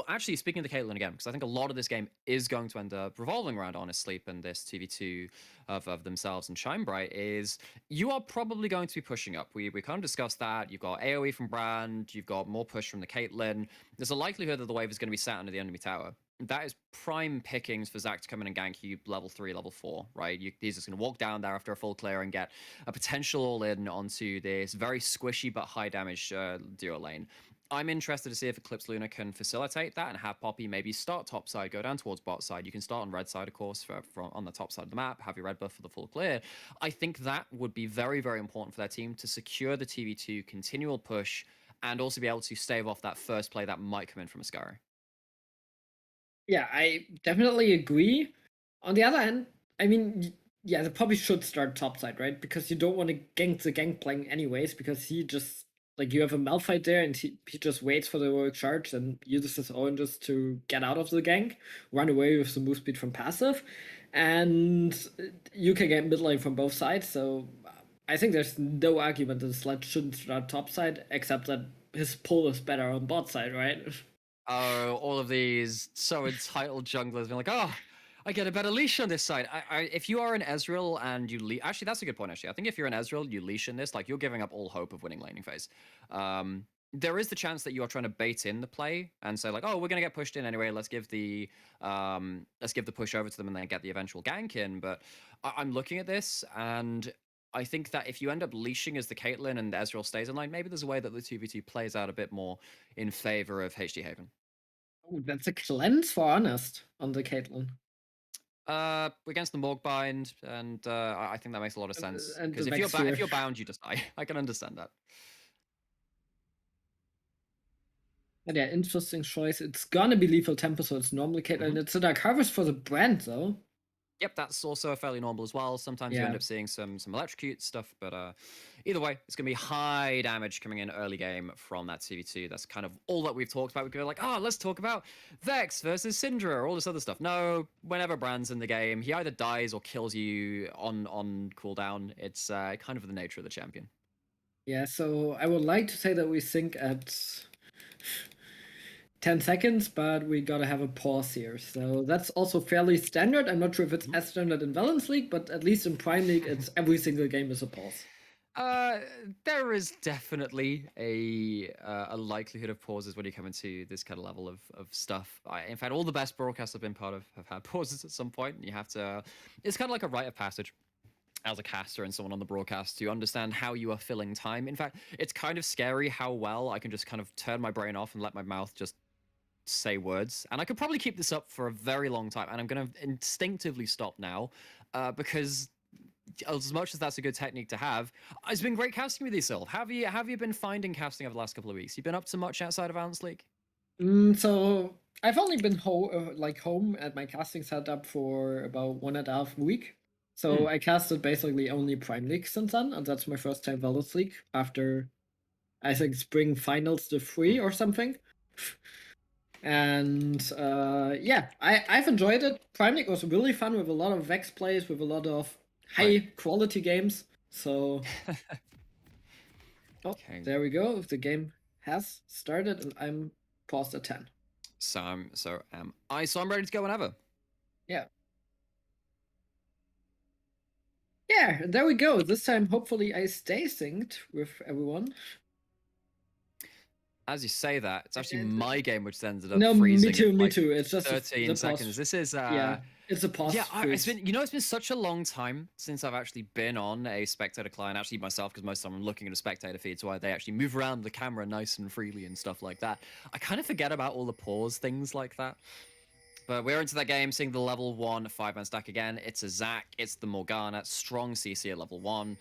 Actually, speaking of the Caitlyn again, because I think a lot of this game is going to end up revolving around Honest Sleep and this 2v2 of themselves and Shinebright, is you are probably going to be pushing up. We kind of discussed that. You've got AoE from Brand, you've got more push from the Caitlyn. There's a likelihood that the wave is going to be sat under the enemy tower. That is prime pickings for Zac to come in and gank you level 3, level 4, right? He's just going to walk down there after a full clear and get a potential all-in onto this very squishy but high damage duo lane. I'm interested to see if Eclipse Lunar can facilitate that and have Poppy maybe start top side, go down towards bot side. You can start on red side, of course, from on the top side of the map, have your red buff for the full clear. I think that would be very, very important for their team to secure the TV2 continual push and also be able to stave off that first play that might come in from Ascari. Yeah, I definitely agree. On the other hand, I mean, yeah, they probably should start topside, right? Because you don't want to gank the Gangplank anyways, because he just, like, you have a Malphite there and he just waits for the heroic charge and uses his oranges to get out of the gank, run away with the move speed from passive, and you can get mid lane from both sides. So I think there's no argument that Sledge shouldn't start topside, except that his pull is better on bot side, right? Oh, all of these so entitled junglers being like, oh, I get a better leash on this side. If you are an Ezreal and you actually, that's a good point. Actually, I think if you're an Ezreal, you leash in this, like you're giving up all hope of winning laning phase. There is the chance that you are trying to bait in the play and say like, oh, we're gonna get pushed in anyway. Let's give the push over to them and then get the eventual gank in. But I'm looking at this and I think that if you end up leashing as the Caitlyn and Ezreal stays in line, maybe there's a way that the 2v2 plays out a bit more in favor of HD Haven. Oh, that's a cleanse for Honest on the Caitlyn. Against the Morgbind, and I think that makes a lot of sense. And Because if you're bound, you just die. I can understand that. But yeah, interesting choice. It's gonna be Lethal Temper, so it's normally Caitlyn. It's a Dark Harvest for the brand, though. Yep, that's also fairly normal as well. Sometimes you end up seeing some electrocute stuff, but either way, it's going to be high damage coming in early game from that CV2. That's kind of all that we've talked about. We go like, oh, let's talk about Vex versus Syndra or all this other stuff. No, whenever Brand's in the game, he either dies or kills you on cooldown. It's kind of the nature of the champion. Yeah, so I would like to say that we sync at 10 seconds, but we gotta have a pause here. So that's also fairly standard. I'm not sure if it's as standard in Valence League, but at least in Prime League, it's every single game is a pause. There is definitely a likelihood of pauses when you come into this kind of level of stuff. In fact, all the best broadcasts I've been part of have had pauses at some point, and you have to. It's kind of like a rite of passage as a caster and someone on the broadcast to understand how you are filling time. In fact, it's kind of scary how well I can just kind of turn my brain off and let my mouth just say words. And I could probably keep this up for a very long time, and I'm going to instinctively stop now because as much as that's a good technique to have, it's been great casting with you, Sil. Have you been finding casting over the last couple of weeks? You been up to much outside of Alliance League? So I've only been home at my casting setup for about 1.5 week. So I casted basically only Prime League since then, and that's my first time Velos League after I think spring finals the 3 or something. And yeah, I've enjoyed it. Prime League was really fun with a lot of Vex plays, with a lot of high quality games. So Okay. there we go. The game has started, and I'm paused at 10. So I'm ready to go whenever. Yeah. Yeah, there we go. This time, hopefully, I stay synced with everyone. As you say that, it's actually my game which ended up No, freezing. me too. It's just 13 seconds. This is yeah, it's a pause. Yeah, it's been such a long time since I've actually been on a spectator client, actually myself, because most of the time I'm looking at a spectator feed, so they actually move around the camera nice and freely and stuff like that. I kind of forget about all the pause things like that. But we're into that game, seeing the level 1 5-man stack again. It's a Zac, it's the Morgana, strong CC at level 1,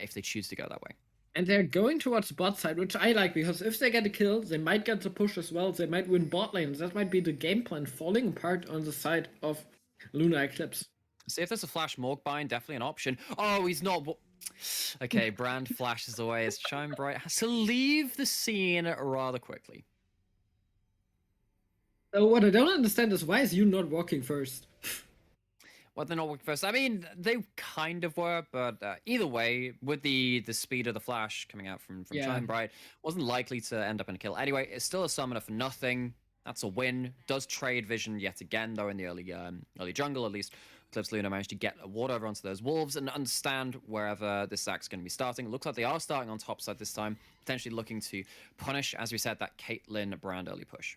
if they choose to go that way. And they're going towards bot side, which I like, because if they get a kill, they might get the push as well. They might win bot lane. That might be the game plan falling apart on the side of Lunar Eclipse. See if there's a flash Morg bind, definitely an option. Oh, he's not. Okay, Brand flashes away as Shine Bright has to leave the scene rather quickly. So what I don't understand is, why is you not walking first? Well, they're not walking first. I mean, they kind of were, but either way, with the speed of the flash coming out from Shine Bright, wasn't likely to end up in a kill. Anyway, it's still a summoner for nothing. That's a win. Does trade vision yet again, though, in the early jungle, at least. Eclipse Lunar managed to get a ward over onto those wolves and understand wherever this Zac's going to be starting. It looks like they are starting on top side this time, potentially looking to punish, as we said, that Caitlyn Brand early push.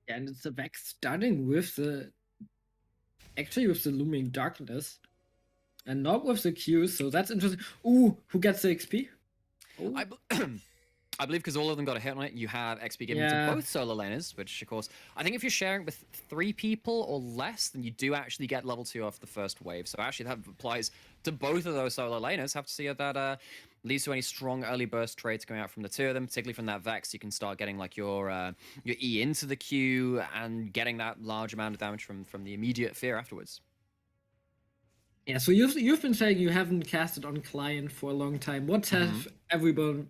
Yeah, and it's the Vex starting with the Looming Darkness and not with the Qs, so that's interesting. Ooh, who gets the XP? Ooh. I believe because all of them got a hit on it, you have XP given to both solo laners, which, of course, I think if you're sharing with 3 people or less, then you do actually get level 2 off the first wave. So actually that applies to both of those solo laners. Have to see if that leads to any strong early burst trades going out from the 2 of them, particularly from that Vex. You can start getting like your E into the Q and getting that large amount of damage from the immediate fear afterwards. Yeah, so you've been saying you haven't casted on client for a long time. What have everyone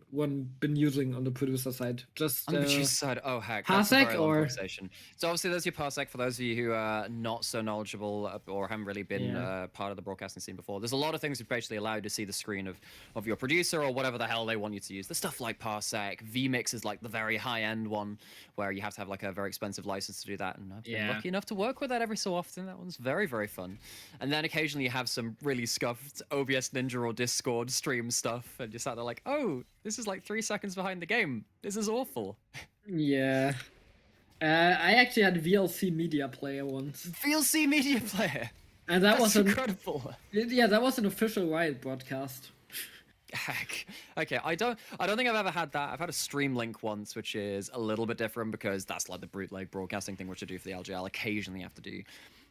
been using on the producer side? Just on the producer side, oh heck, Parsec, that's a very long or conversation. So obviously there's your Parsec for those of you who are not so knowledgeable or haven't really been part of the broadcasting scene before. There's a lot of things which basically allow you to see the screen of your producer or whatever the hell they want you to use. There's stuff like Parsec. vMix is like the very high end one where you have to have like a very expensive license to do that, and I've been lucky enough to work with that every so often. That one's very, very fun. And then occasionally you have some really scuffed OBS Ninja or Discord stream stuff, and you're sat there like, oh, this is like 3 seconds behind the game. This is awful. Yeah. I actually had VLC Media Player once. VLC Media Player? And that's incredible. Yeah, that was an official Riot broadcast. Heck. Okay, I don't think I've ever had that. I've had a stream link once, which is a little bit different because that's like the bootleg broadcasting thing which I do for the LGL. Occasionally have to do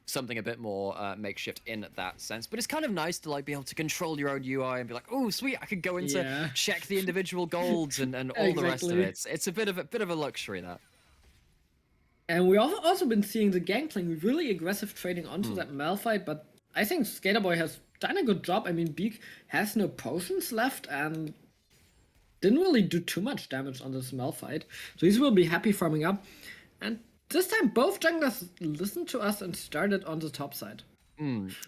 something a bit more makeshift in that sense, but it's kind of nice to like be able to control your own UI and be like, oh sweet, I could go into check the individual golds and all the rest of it. It's a bit of a luxury, that. And we've also been seeing the gang playing really aggressive trading onto that Malphite, but I think Skaterboy has done a good job. I mean, Beak has no potions left and didn't really do too much damage on this Malphite, so he will be happy farming up. And this time, both junglers listened to us and started on the top side.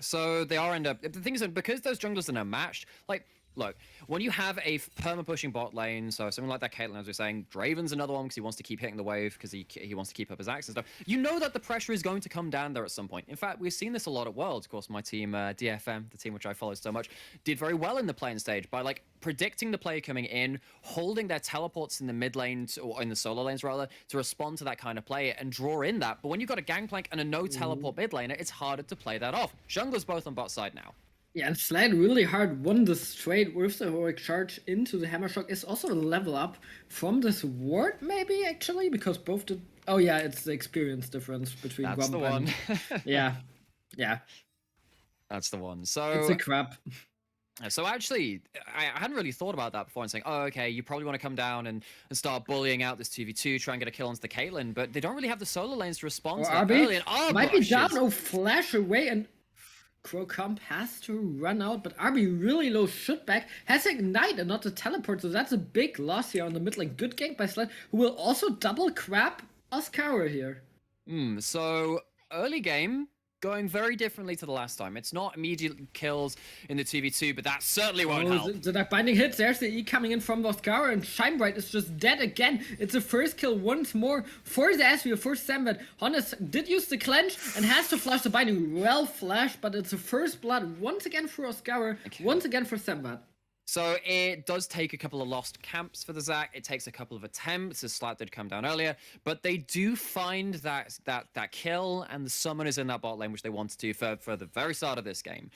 So they are the thing is that because those junglers are now matched, like look, when you have a perma-pushing bot lane, so something like that Caitlyn, as we are saying, Draven's another one because he wants to keep hitting the wave because he wants to keep up his axe and stuff. You know that the pressure is going to come down there at some point. In fact, we've seen this a lot at Worlds. Of course, my team, DFM, the team which I followed so much, did very well in the playing stage by like predicting the play coming in, holding their teleports in the mid lane, or in the solo lanes rather, to respond to that kind of play and draw in that. But when you've got a Gangplank and a no teleport mid laner, it's harder to play that off. Jungler's both on bot side now. Yeah, and Sled really hard won this trade with the heroic charge into the hammer shock. Is also a level up from this ward, maybe actually, because both the yeah, it's the experience difference between That's the one. yeah. That's the one. So it's a crap. So actually, I hadn't really thought about that before and saying, oh, okay, you probably want to come down and start bullying out this 2v2, try and get a kill onto the Caitlyn, but they don't really have the solo lanes to respond to that early. And might be down, flash away, and Crocomp has to run out, but RB really low, shoot back, has Ignite and not the teleport, so that's a big loss here on the mid lane. Good gank by Sled, who will also double crap Oscara here. So early game, going very differently to the last time. It's not immediate kills in the 2v2, but that certainly won't help. The dark binding hits, there's the E coming in from Oscara, and Shinebright is just dead again. It's a first kill once more for the Asvia, for Sambat. Honest did use the clench and has to flush the binding. Well flashed, but it's a first blood once again for Oscara, once again for Sambat. So it does take a couple of lost camps for the Zac. It takes a couple of attempts, as Slat did come down earlier, but they do find that kill, and the summon is in that bot lane, which they wanted to for the very start of this game.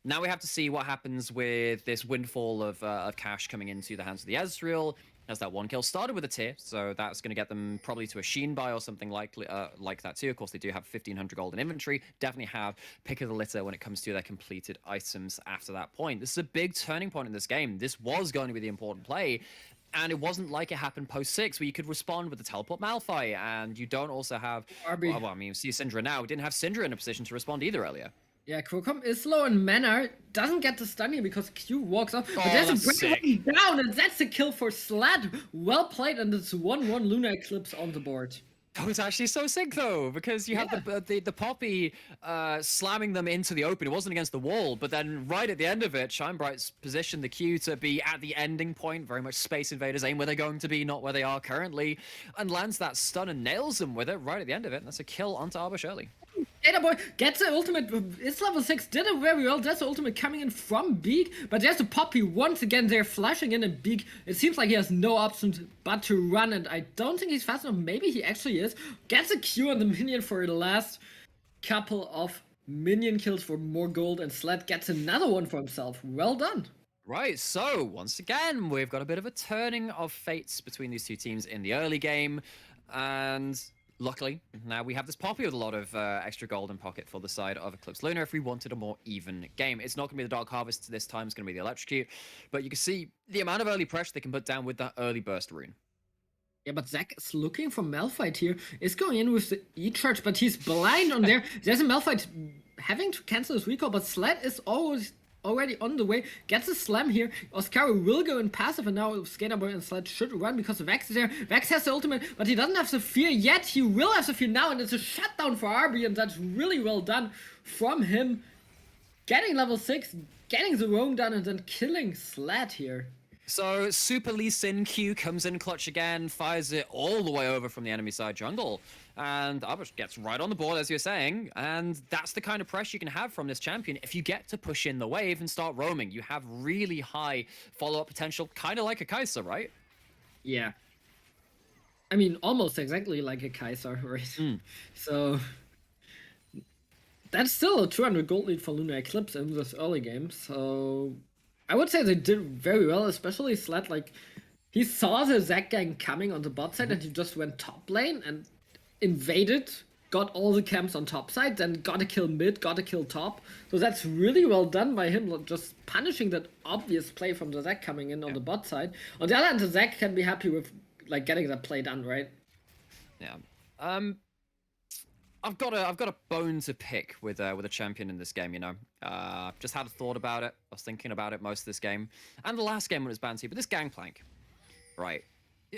Now we have to see what happens with this windfall of cash coming into the hands of the Ezreal. As that one kill started with a tier, so that's going to get them probably to a Sheen buy or something like that too. Of course, they do have 1,500 gold in inventory. Definitely have pick of the litter when it comes to their completed items after that point. This is a big turning point in this game. This was going to be the important play, and it wasn't like it happened post-6 where you could respond with the teleport Malphite, and you don't also have... Well, I mean, you see Syndra now. We didn't have Syndra in a position to respond either earlier. Yeah, Crocomp is low in mana, doesn't get the stun here because Q walks off, but there's a break down, and that's a kill for Slad. Well played, and it's 1-1 Lunar Eclipse on the board. That was actually so sick, though, because you have the Poppy slamming them into the open. It wasn't against the wall, but then right at the end of it, Shinebright's positioned the Q to be at the ending point, very much Space Invaders aim where they're going to be, not where they are currently, and lands that stun and nails them with it right at the end of it, and that's a kill onto Arbush early. Data Boy gets the ultimate, it's level 6, did it very well, that's the ultimate coming in from Beak, but there's a Poppy once again there flashing in, and Beak, it seems like he has no options but to run, and I don't think he's fast enough, maybe he actually is, gets a Q on the minion for the last couple of minion kills for more gold, and Sled gets another one for himself. Well done. Right, so once again, we've got a bit of a turning of fates between these two teams in the early game, and... luckily, now we have this Poppy with a lot of extra gold in pocket for the side of Eclipse Lunar if we wanted a more even game. It's not going to be the Dark Harvest this time, it's going to be the Electrocute, but you can see the amount of early pressure they can put down with that early burst rune. Yeah, but Zac is looking for Malphite here, is going in with the E-Charge, but he's blind on there. There's a Malphite having to cancel his recall, but Sled is already on the way, gets a slam here. Oscar will go in passive, and now Skaterboy and Sled should run because Vex is there. Vex has the ultimate, but he doesn't have Zephyr yet. He will have Zephyr now, and it's a shutdown for RB, and that's really well done from him. Getting level 6, getting the roam done, and then killing Sled here. So Super Lee Sin Q comes in clutch again, fires it all the way over from the enemy side jungle. And Arbush gets right on the board, as you're saying, and that's the kind of pressure you can have from this champion if you get to push in the wave and start roaming. You have really high follow-up potential, kind of like a Kai'Sa, right? Yeah. I mean, almost exactly like a Kai'Sa, right? So... that's still a 200 gold lead for Lunar Eclipse in this early game, so... I would say they did very well, especially Sled, like... he saw the Zac gang coming on the bot side, and he just went top lane, and invaded, got all the camps on top side, then got a kill mid, got a kill top. So that's really well done by him, just punishing that obvious play from the Zac coming in on the bot side. On the other hand, the Zac can be happy with like getting that play done, right? Yeah. I've got a bone to pick with a champion in this game, you know. Just had a thought about it. I was thinking about it most of this game. And the last game when it was Banty, but this Gangplank. Right.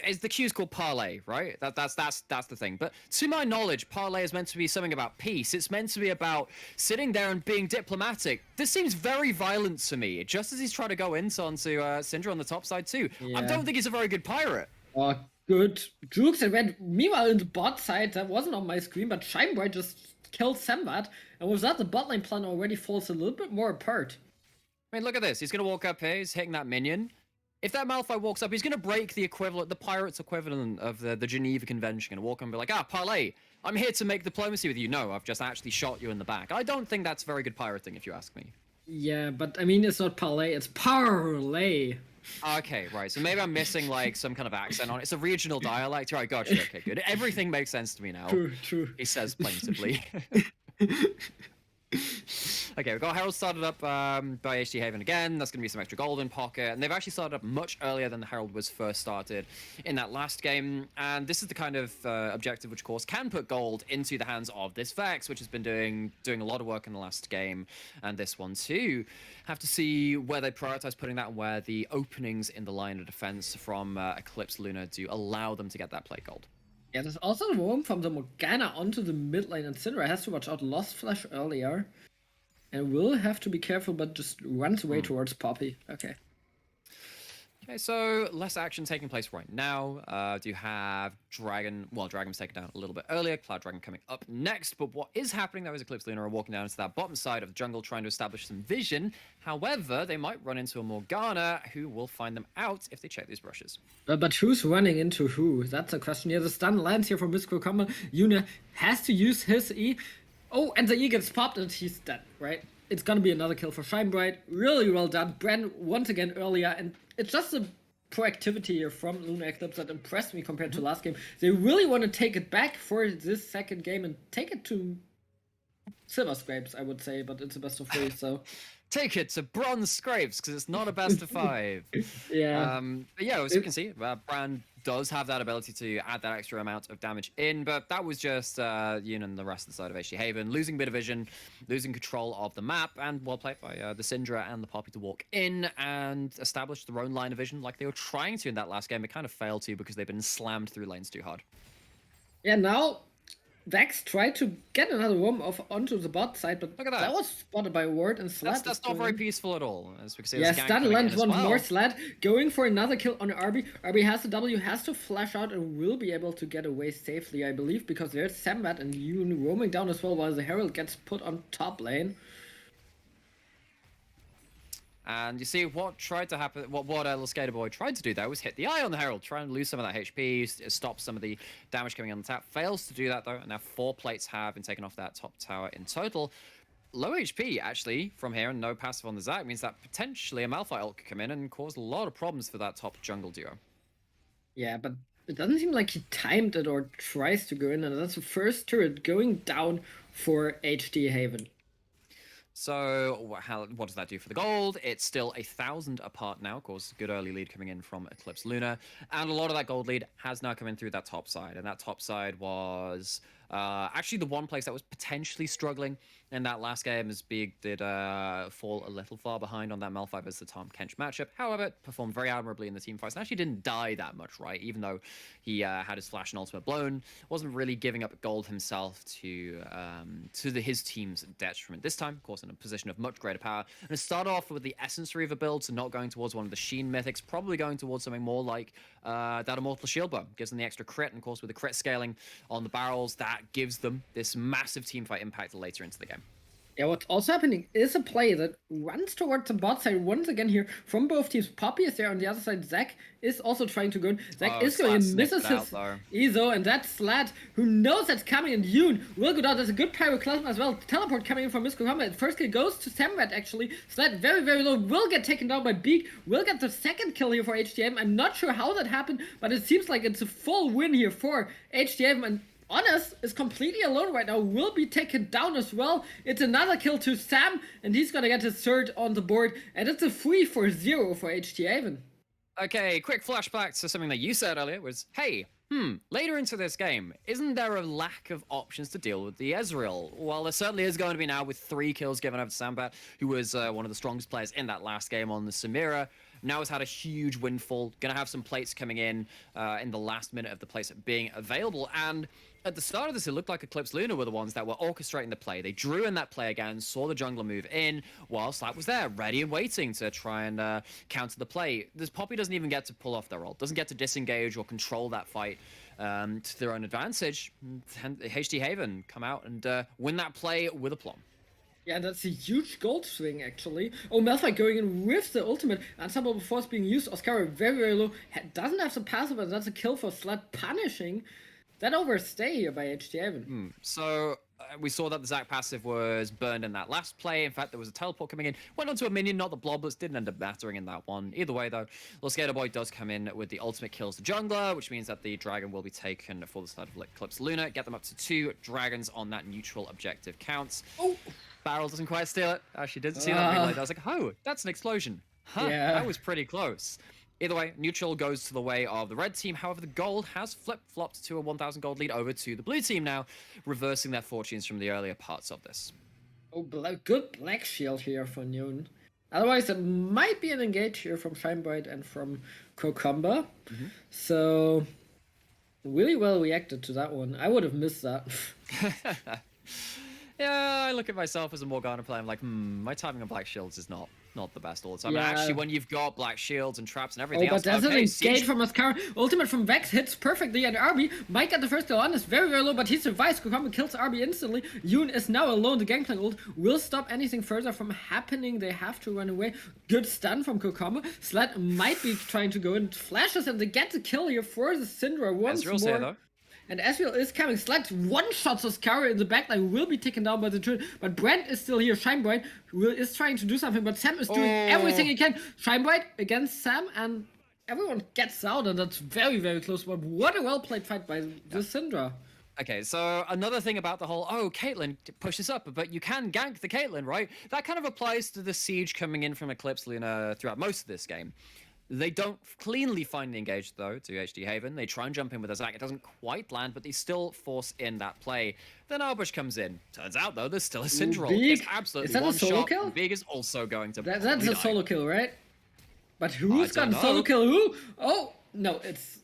is the queue's called parlay, right? That's the thing. But to my knowledge, parlay is meant to be something about peace. It's meant to be about sitting there and being diplomatic. This seems very violent to me. Just as he's trying to go into onto Syndra on the top side too. I don't think he's a very good pirate. Oh, good jukes. And went meanwhile in the bot side, that wasn't on my screen, but Scheinboy just killed Sambat. And with that, the bot lane plan already falls a little bit more apart. I mean, look at this. He's going to walk up here. He's hitting that minion. If that Malphite walks up, he's going to break the pirate's equivalent of the Geneva Convention. Going to walk up and be like, parlay, I'm here to make diplomacy with you. No, I've just actually shot you in the back. I don't think that's very good pirating, if you ask me. Yeah, but I mean, it's not parlay, it's parlay. Okay, right. So maybe I'm missing like some kind of accent on it. It's a regional dialect. Right, gotcha. Okay, good. Everything makes sense to me now. True. He says plaintively. Okay, we've got Herald started up by HD Haven again. That's going to be some extra gold in pocket. And they've actually started up much earlier than the Herald was first started in that last game. And this is the kind of objective which, of course, can put gold into the hands of this Vex, which has been doing a lot of work in the last game. And this one, too. Have to see where they prioritize putting that and where the openings in the line of defense from Eclipse Lunar do allow them to get that plate gold. Yeah, there's also room from the Morgana onto the mid lane, and Syndra has to watch out Lost Flash earlier. And will have to be careful, but just runs away towards Poppy. Okay, so less action taking place right now. Do you have Dragon? Well, Dragon's taken down a little bit earlier. Cloud Dragon coming up next. But what is happening though is Eclipse Lunar are walking down into that bottom side of the jungle trying to establish some vision. However, they might run into a Morgana who will find them out if they check these brushes. but who's running into who? That's a question. Yeah, the stun lands here from Mystical Combat. Yuna has to use his E. Oh, and the E gets popped and he's dead, right? It's gonna be another kill for Shinebright. Really well done. Bren once again earlier, and it's just the proactivity here from Lunar Eclipse that impressed me compared to last game. They really want to take it back for this second game and take it to Silver Scrapes, I would say, but it's a best of 3, so... Take it to Bronze Scrapes, because it's not a best of 5. Yeah. But yeah, as you can see, Bran does have that ability to add that extra amount of damage in, but that was just Yoon and the rest of the side of HD Haven losing a bit of vision, losing control of the map, and well played by the Syndra and the Poppy to walk in and establish their own line of vision like they were trying to in that last game. It kind of failed to because they've been slammed through lanes too hard. Yeah, now Vex tried to get another roam off onto the bot side, but look at that. That was spotted by Ward and Slad. That's not very peaceful at all. As we can see, yeah, stun lands one more. Slad going for another kill on Arby. Arby has the W, has to flash out and will be able to get away safely, I believe, because there's Sambat and Yoon roaming down as well while the Herald gets put on top lane. And you see what tried to happen, what Skater Boy tried to do there was hit the eye on the Herald, try and lose some of that HP, stop some of the damage coming on the tap. Fails to do that though, and now 4 plates have been taken off that top tower in total. Low HP actually from here and no passive on the Zac means that potentially a Malphite ult could come in and cause a lot of problems for that top jungle duo. Yeah, but it doesn't seem like he timed it or tries to go in, and that's the first turret going down for HD Haven. So what does that do for the gold? It's still 1,000 apart now. Of course, good early lead coming in from Eclipse Lunar. And a lot of that gold lead has now come in through that top side. And that top side was actually the one place that was potentially struggling in that last game, as Big did fall a little far behind on that Malphite versus the Tom Kench matchup. However, performed very admirably in the team fights and actually didn't die that much, right? Even though he had his flash and ultimate blown, wasn't really giving up gold himself to his team's detriment. This time, of course, in a position of much greater power. And to start off with the Essence Reaver build, so not going towards one of the Sheen Mythics, probably going towards something more like that Immortal Shield Bow. Gives them the extra crit, and of course with the crit scaling on the barrels, that gives them this massive teamfight impact later into the game. Yeah, what's also happening is a play that runs towards the bot side once again here from both teams. Poppy is there on the other side. Zac is also trying to go in. Zac is going and misses his Ezo, and that's Slad, who knows that's coming, and Yoon will go down. There's a good Pyroclasm as well. Teleport coming in from Mystical Combat. First kill goes to Samrat, actually. Slad very, very low. Will get taken down by Beak. Will get the second kill here for HDM. I'm not sure how that happened, but it seems like it's a full win here for HDM, and Honest is completely alone right now, will be taken down as well. It's another kill to Sam, and he's gonna get his third on the board, and it's a 3-4-0 for HT Haven. Okay, quick flashback to something that you said earlier was, hey, later into this game, isn't there a lack of options to deal with the Ezreal? Well, there certainly is going to be now with 3 kills given over to Sambat, who was one of the strongest players in that last game on the Samira. now has had a huge windfall. Going to have some plates coming in the last minute of the plates being available. And at the start of this, it looked like Eclipse Lunar were the ones that were orchestrating the play. They drew in that play again, saw the jungler move in, while Slap was there, ready and waiting to try and counter the play. This Poppy doesn't even get to pull off their ult, doesn't get to disengage or control that fight to their own advantage. HD Haven come out and win that play with aplomb. Yeah, that's a huge gold swing, actually. Oh, Malphite going in with the ultimate. Ensemble before it's being used. Oscar very, very low. Doesn't have the passive, but that's a kill for Slut, punishing that overstay here by HD Haven. So we saw that the Zac passive was burned in that last play. In fact, there was a teleport coming in. Went onto a minion, not the bloblets. Didn't end up mattering in that one. Either way, though, Little Skater Boy does come in with the ultimate kills the jungler, which means that the dragon will be taken for the side of Eclipse Lunar. Get them up to 2 dragons on that neutral objective counts. Oh! Barrel doesn't quite steal it. She didn't see that replay. I was like, oh, that's an explosion. Huh, Yeah. that was pretty close. Either way, neutral goes to the way of the red team. However, the gold has flip-flopped to a 1,000 gold lead over to the blue team now, reversing their fortunes from the earlier parts of this. Oh, good black shield here for Noon. Otherwise, it might be an engage here from Shinebright and from Cucumber. So, really well reacted to that one. I would have missed that. Yeah, I look at myself as a Morgana player. I'm like, my timing on black shields is not the best all the time. Yeah. And actually, when you've got black shields and traps and everything But else, there's okay, an Siege- engage from Mascara. Ultimate from Vex hits perfectly, and Arby might get the first kill on. It's very, very low, but he survives. Cucumber kills Arby instantly. Yoon is now alone. The Gangplank ult will stop anything further from happening. They have to run away. Good stun from Cucumber. Sled might be trying to go in. Flashes, and they get the kill here for the Syndra once Ezreal's more. here, though. And Ezreal is coming. Sled one-shots Oscara in the backline, will be taken down by the turret. But Brent is still here. Shinebright is trying to do something, but Sam is doing everything he can. Shinebright against Sam, and everyone gets out, and that's very, very close. But what a well-played fight by the Syndra. Okay, so another thing about the whole, Caitlyn pushes up, but you can gank the Caitlyn, right? That kind of applies to the siege coming in from Eclipse Lunar throughout most of this game. They don't cleanly find the engage, though, to HD Haven. They try and jump in with a Zac. It doesn't quite land, but they still force in that play. Then Arbush comes in. Turns out, though, there's still a Syndra. It's absolutely is that one a solo shot. kill? Big is also going to That's probably a die. solo kill, right? But who's don't gonna solo know. kill who? Oh, no, it's...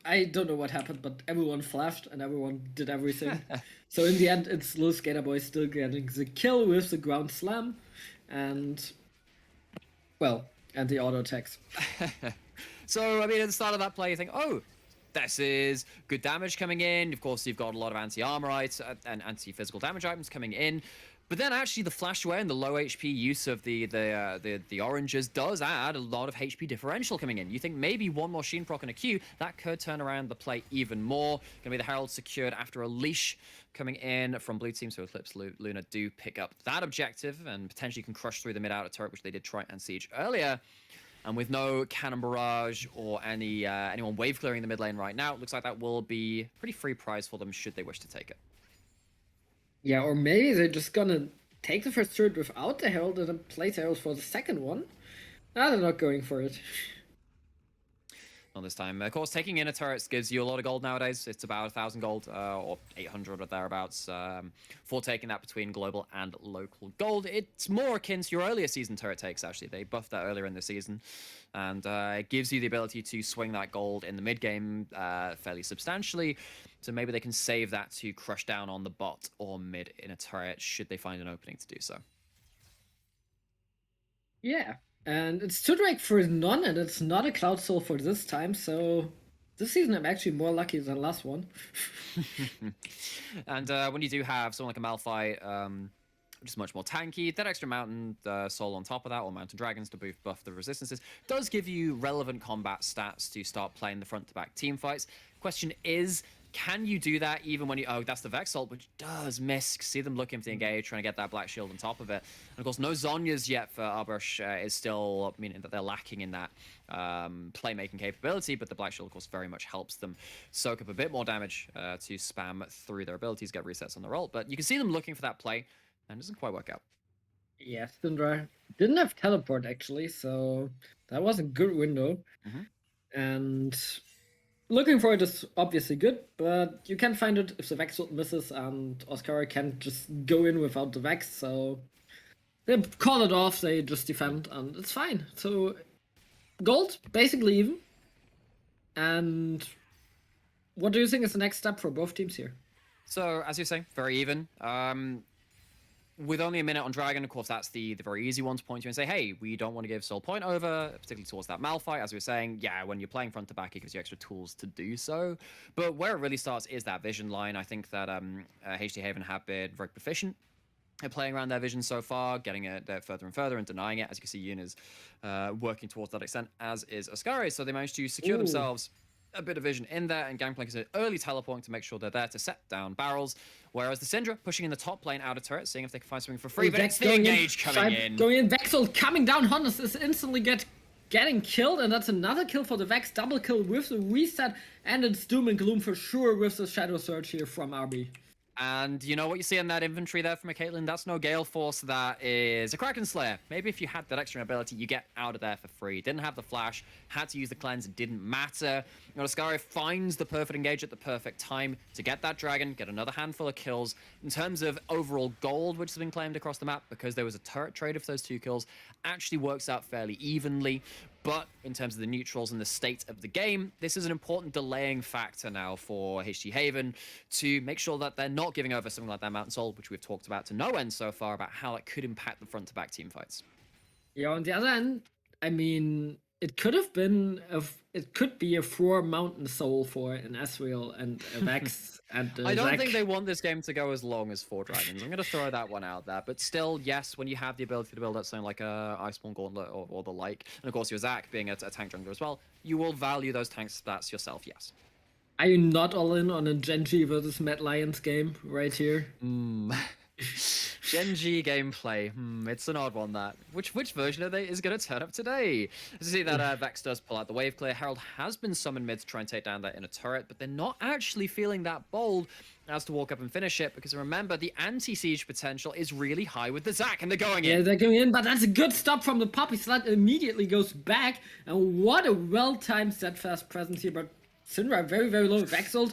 I don't know what happened, but everyone flashed and everyone did everything. So in the end, it's Little Skater Boy still getting the kill with the ground slam. And... well... and the auto attacks. So, I mean, at the start of that play, you think, this is good damage coming in. Of course, you've got a lot of anti-armor items and anti-physical damage items coming in. But then actually the flash away and the low HP use of the oranges does add a lot of HP differential coming in. You think maybe one more Sheen proc and a Q, that could turn around the play even more. Gonna be the Herald secured after a leash coming in from blue team, so Eclipse Lunar do pick up that objective and potentially can crush through the mid-outer turret, which they did try and siege earlier. And with no cannon barrage or anyone wave clearing the mid lane right now, it looks like that will be a pretty free prize for them should they wish to take it. Yeah, or maybe they're just gonna take the first turret without the Herald and then place Herald for the second one. No, they're not going for it. Not this time. Of course, taking in a turret gives you a lot of gold nowadays. It's about 1,000 gold or 800 or thereabouts for taking that between global and local gold. It's more akin to your earlier season turret takes, actually. They buffed that earlier in the season. And it gives you the ability to swing that gold in the mid-game fairly substantially. So maybe they can save that to crush down on the bot or mid in a turret should they find an opening to do so. Yeah. And it's 2 Drake for none, and it's not a Cloud Soul for this time, so this season I'm actually more lucky than last one. And when you do have someone like a Malphite, which is much more tanky, that extra Mountain Soul on top of that, or Mountain Dragons to buff the resistances, does give you relevant combat stats to start playing the front-to-back team fights. Question is, can you do that even when you... oh, that's the Vex ult, which does miss. See them looking for the engage, trying to get that Black Shield on top of it. And of course, no Zhonya's yet for Arbush is still meaning that they're lacking in that playmaking capability, but the Black Shield, of course, very much helps them soak up a bit more damage to spam through their abilities, get resets on their ult. But you can see them looking for that play, and it doesn't quite work out. Yeah, Syndra didn't have teleport, actually, so that was a good window. And... looking for it is obviously good, but you can find it if the Vex ult misses and Oscar can just go in without the Vex, so they call it off, they just defend, and it's fine. So gold, basically even. And what do you think is the next step for both teams here? So, as you're saying, very even. With only a minute on Dragon, of course, that's the very easy one to point to and say, hey, we don't want to give Soul Point over, particularly towards that Malphite. As we were saying, yeah, when you're playing front to back, it gives you extra tools to do so. But where it really starts is that vision line. I think that HD Haven have been very proficient at playing around their vision so far, getting it further and further and denying it. As you can see, Yun is working towards that extent, as is Ascaris. So they managed to secure themselves a bit of vision in there, and Gangplank is an early teleporting to make sure they're there to set down barrels, whereas the Syndra pushing in the top lane out of turret, seeing if they can find something for free, but it's the engage coming in. Going in, Vexel coming down, Honus is instantly getting killed, and that's another kill for the Vex, double kill with the reset, and it's Doom and Gloom for sure with the Shadow Surge here from RB. And you know what you see in that inventory there from a Caitlyn? That's no Gale Force, that is a Kraken Slayer. Maybe if you had that extra ability, you get out of there for free. Didn't have the flash, had to use the cleanse, it didn't matter. You know, Ascaris finds the perfect engage at the perfect time to get that dragon, get another handful of kills. In terms of overall gold, which has been claimed across the map, because there was a turret trade of those 2 kills, actually works out fairly evenly. But in terms of the neutrals and the state of the game, this is an important delaying factor now for HG Haven to make sure that they're not giving over something like that Mountain Soul, which we've talked about to no end so far, about how it could impact the front-to-back team fights. Yeah, on the other end, I mean, it could have been it could be a 4 Mountain Soul for an Ezreal and a Vex. And I don't think they want this game to go as long as 4 Dragons. I'm going to throw that one out there. But still, yes, when you have the ability to build up something like a Iceborne Gauntlet or the like, and of course your Zac being a tank jungler as well, you will value those tank stats yourself, yes. Are you not all in on a Genji versus Mad Lions game right here? Genji gameplay. It's an odd one, that. Which version of it is going to turn up today? As you see that Vex does pull out the wave clear. Herald has been summoned mid to try and take down that inner turret, but they're not actually feeling that bold as to walk up and finish it, because remember, the anti-siege potential is really high with the Zac, and they're going in. Yeah, they're going in, but that's a good stop from the Poppy. Slut immediately goes back, and what a well-timed steadfast presence here, but Syndra very, very low. Vexel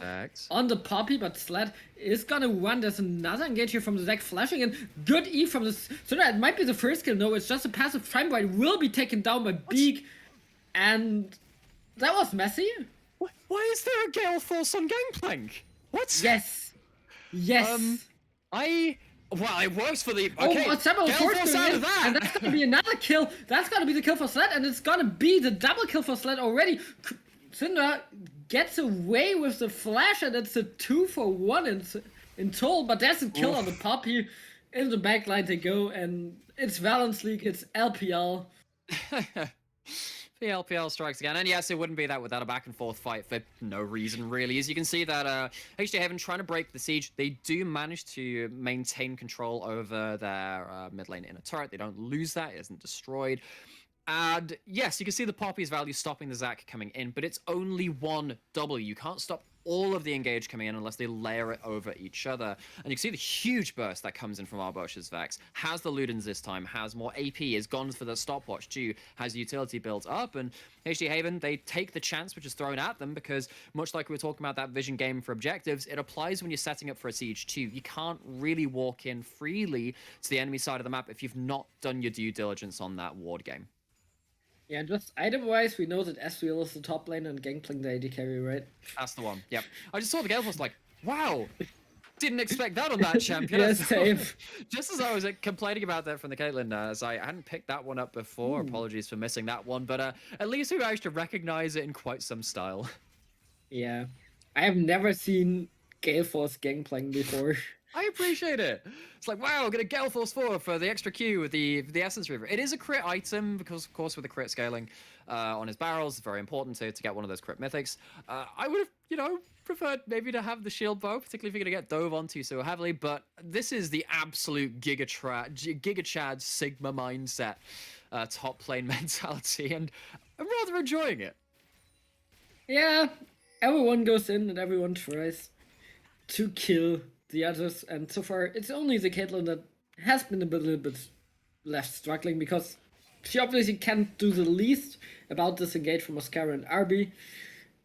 on the Poppy, but Sled is gonna run. There's another engage here from the Zac flashing in. Good E from the Syndra. It might be the first kill. No, it's just a passive time, but it will be taken down by Beak. And that was messy. Why is there a Gale Force on Gangplank? What? Yes. Yes. Well, it works for the... Okay, Gale Force out of that. And that's gonna be another kill. That's gonna be the kill for Sled, and it's gonna be the double kill for Sled already. Syndra gets away with the flash, and it's a 2-for-1 in total, but there's a kill on the Poppy. In the backline they go, and it's Valence League, it's LPL. The LPL strikes again, and yes, it wouldn't be that without a back and forth fight for no reason, really. As you can see that HD Haven trying to break the siege, they do manage to maintain control over their mid lane inner turret. They don't lose that, it isn't destroyed. And yes, you can see the Poppy's value stopping the Zac coming in, but it's only 1 W. You can't stop all of the engage coming in unless they layer it over each other. And you can see the huge burst that comes in from Arbosh's Vex. Has the Ludens this time, has more AP, is gone for the stopwatch too, has utility built up, and HD Haven, they take the chance which is thrown at them, because much like we were talking about that vision game for objectives, it applies when you're setting up for a siege too. You can't really walk in freely to the enemy side of the map if you've not done your due diligence on that ward game. Yeah, just item-wise, we know that Ezreal is the top lane and Gangplank the AD carry, right? That's the one, yep. I just saw the Gale Force like, wow, didn't expect that on that champion. Yeah, same. Just as I was complaining about that from the Caitlyn, as I hadn't picked that one up before, apologies for missing that one, but at least we managed to recognize it in quite some style. Yeah, I have never seen Gale Force Gangplank before. I appreciate it. It's like, wow, get a Gale Force 4 for the extra Q with the Essence Reaver. It is a crit item, because, of course, with the crit scaling on his barrels, it's very important to get one of those crit mythics. I would have, preferred maybe to have the shield bow, particularly if you're going to get dove onto so heavily, but this is the absolute Giga Chad Sigma mindset, top lane mentality, and I'm rather enjoying it. Yeah, everyone goes in and everyone tries to kill the others, and so far it's only the Caitlyn that has been a little bit left struggling, because she obviously can't do the least about this engage from Mascara and RB,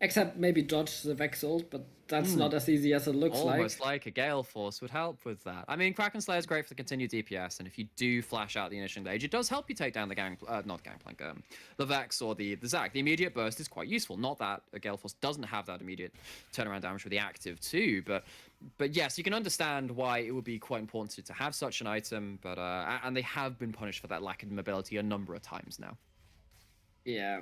Except maybe dodge the Vex ult, but that's not as easy as it looks Almost like. like a Gale Force would help with that. I mean, Kraken Slayer is great for the continued DPS, and if you do flash out the initial engage, it does help you take down the not Gangplank, the Vex or the Zac. The immediate burst is quite useful. Not that a Gale Force doesn't have that immediate turnaround damage with the active too, but yes, you can understand why it would be quite important to have such an item. But and they have been punished for that lack of mobility a number of times now. Yeah.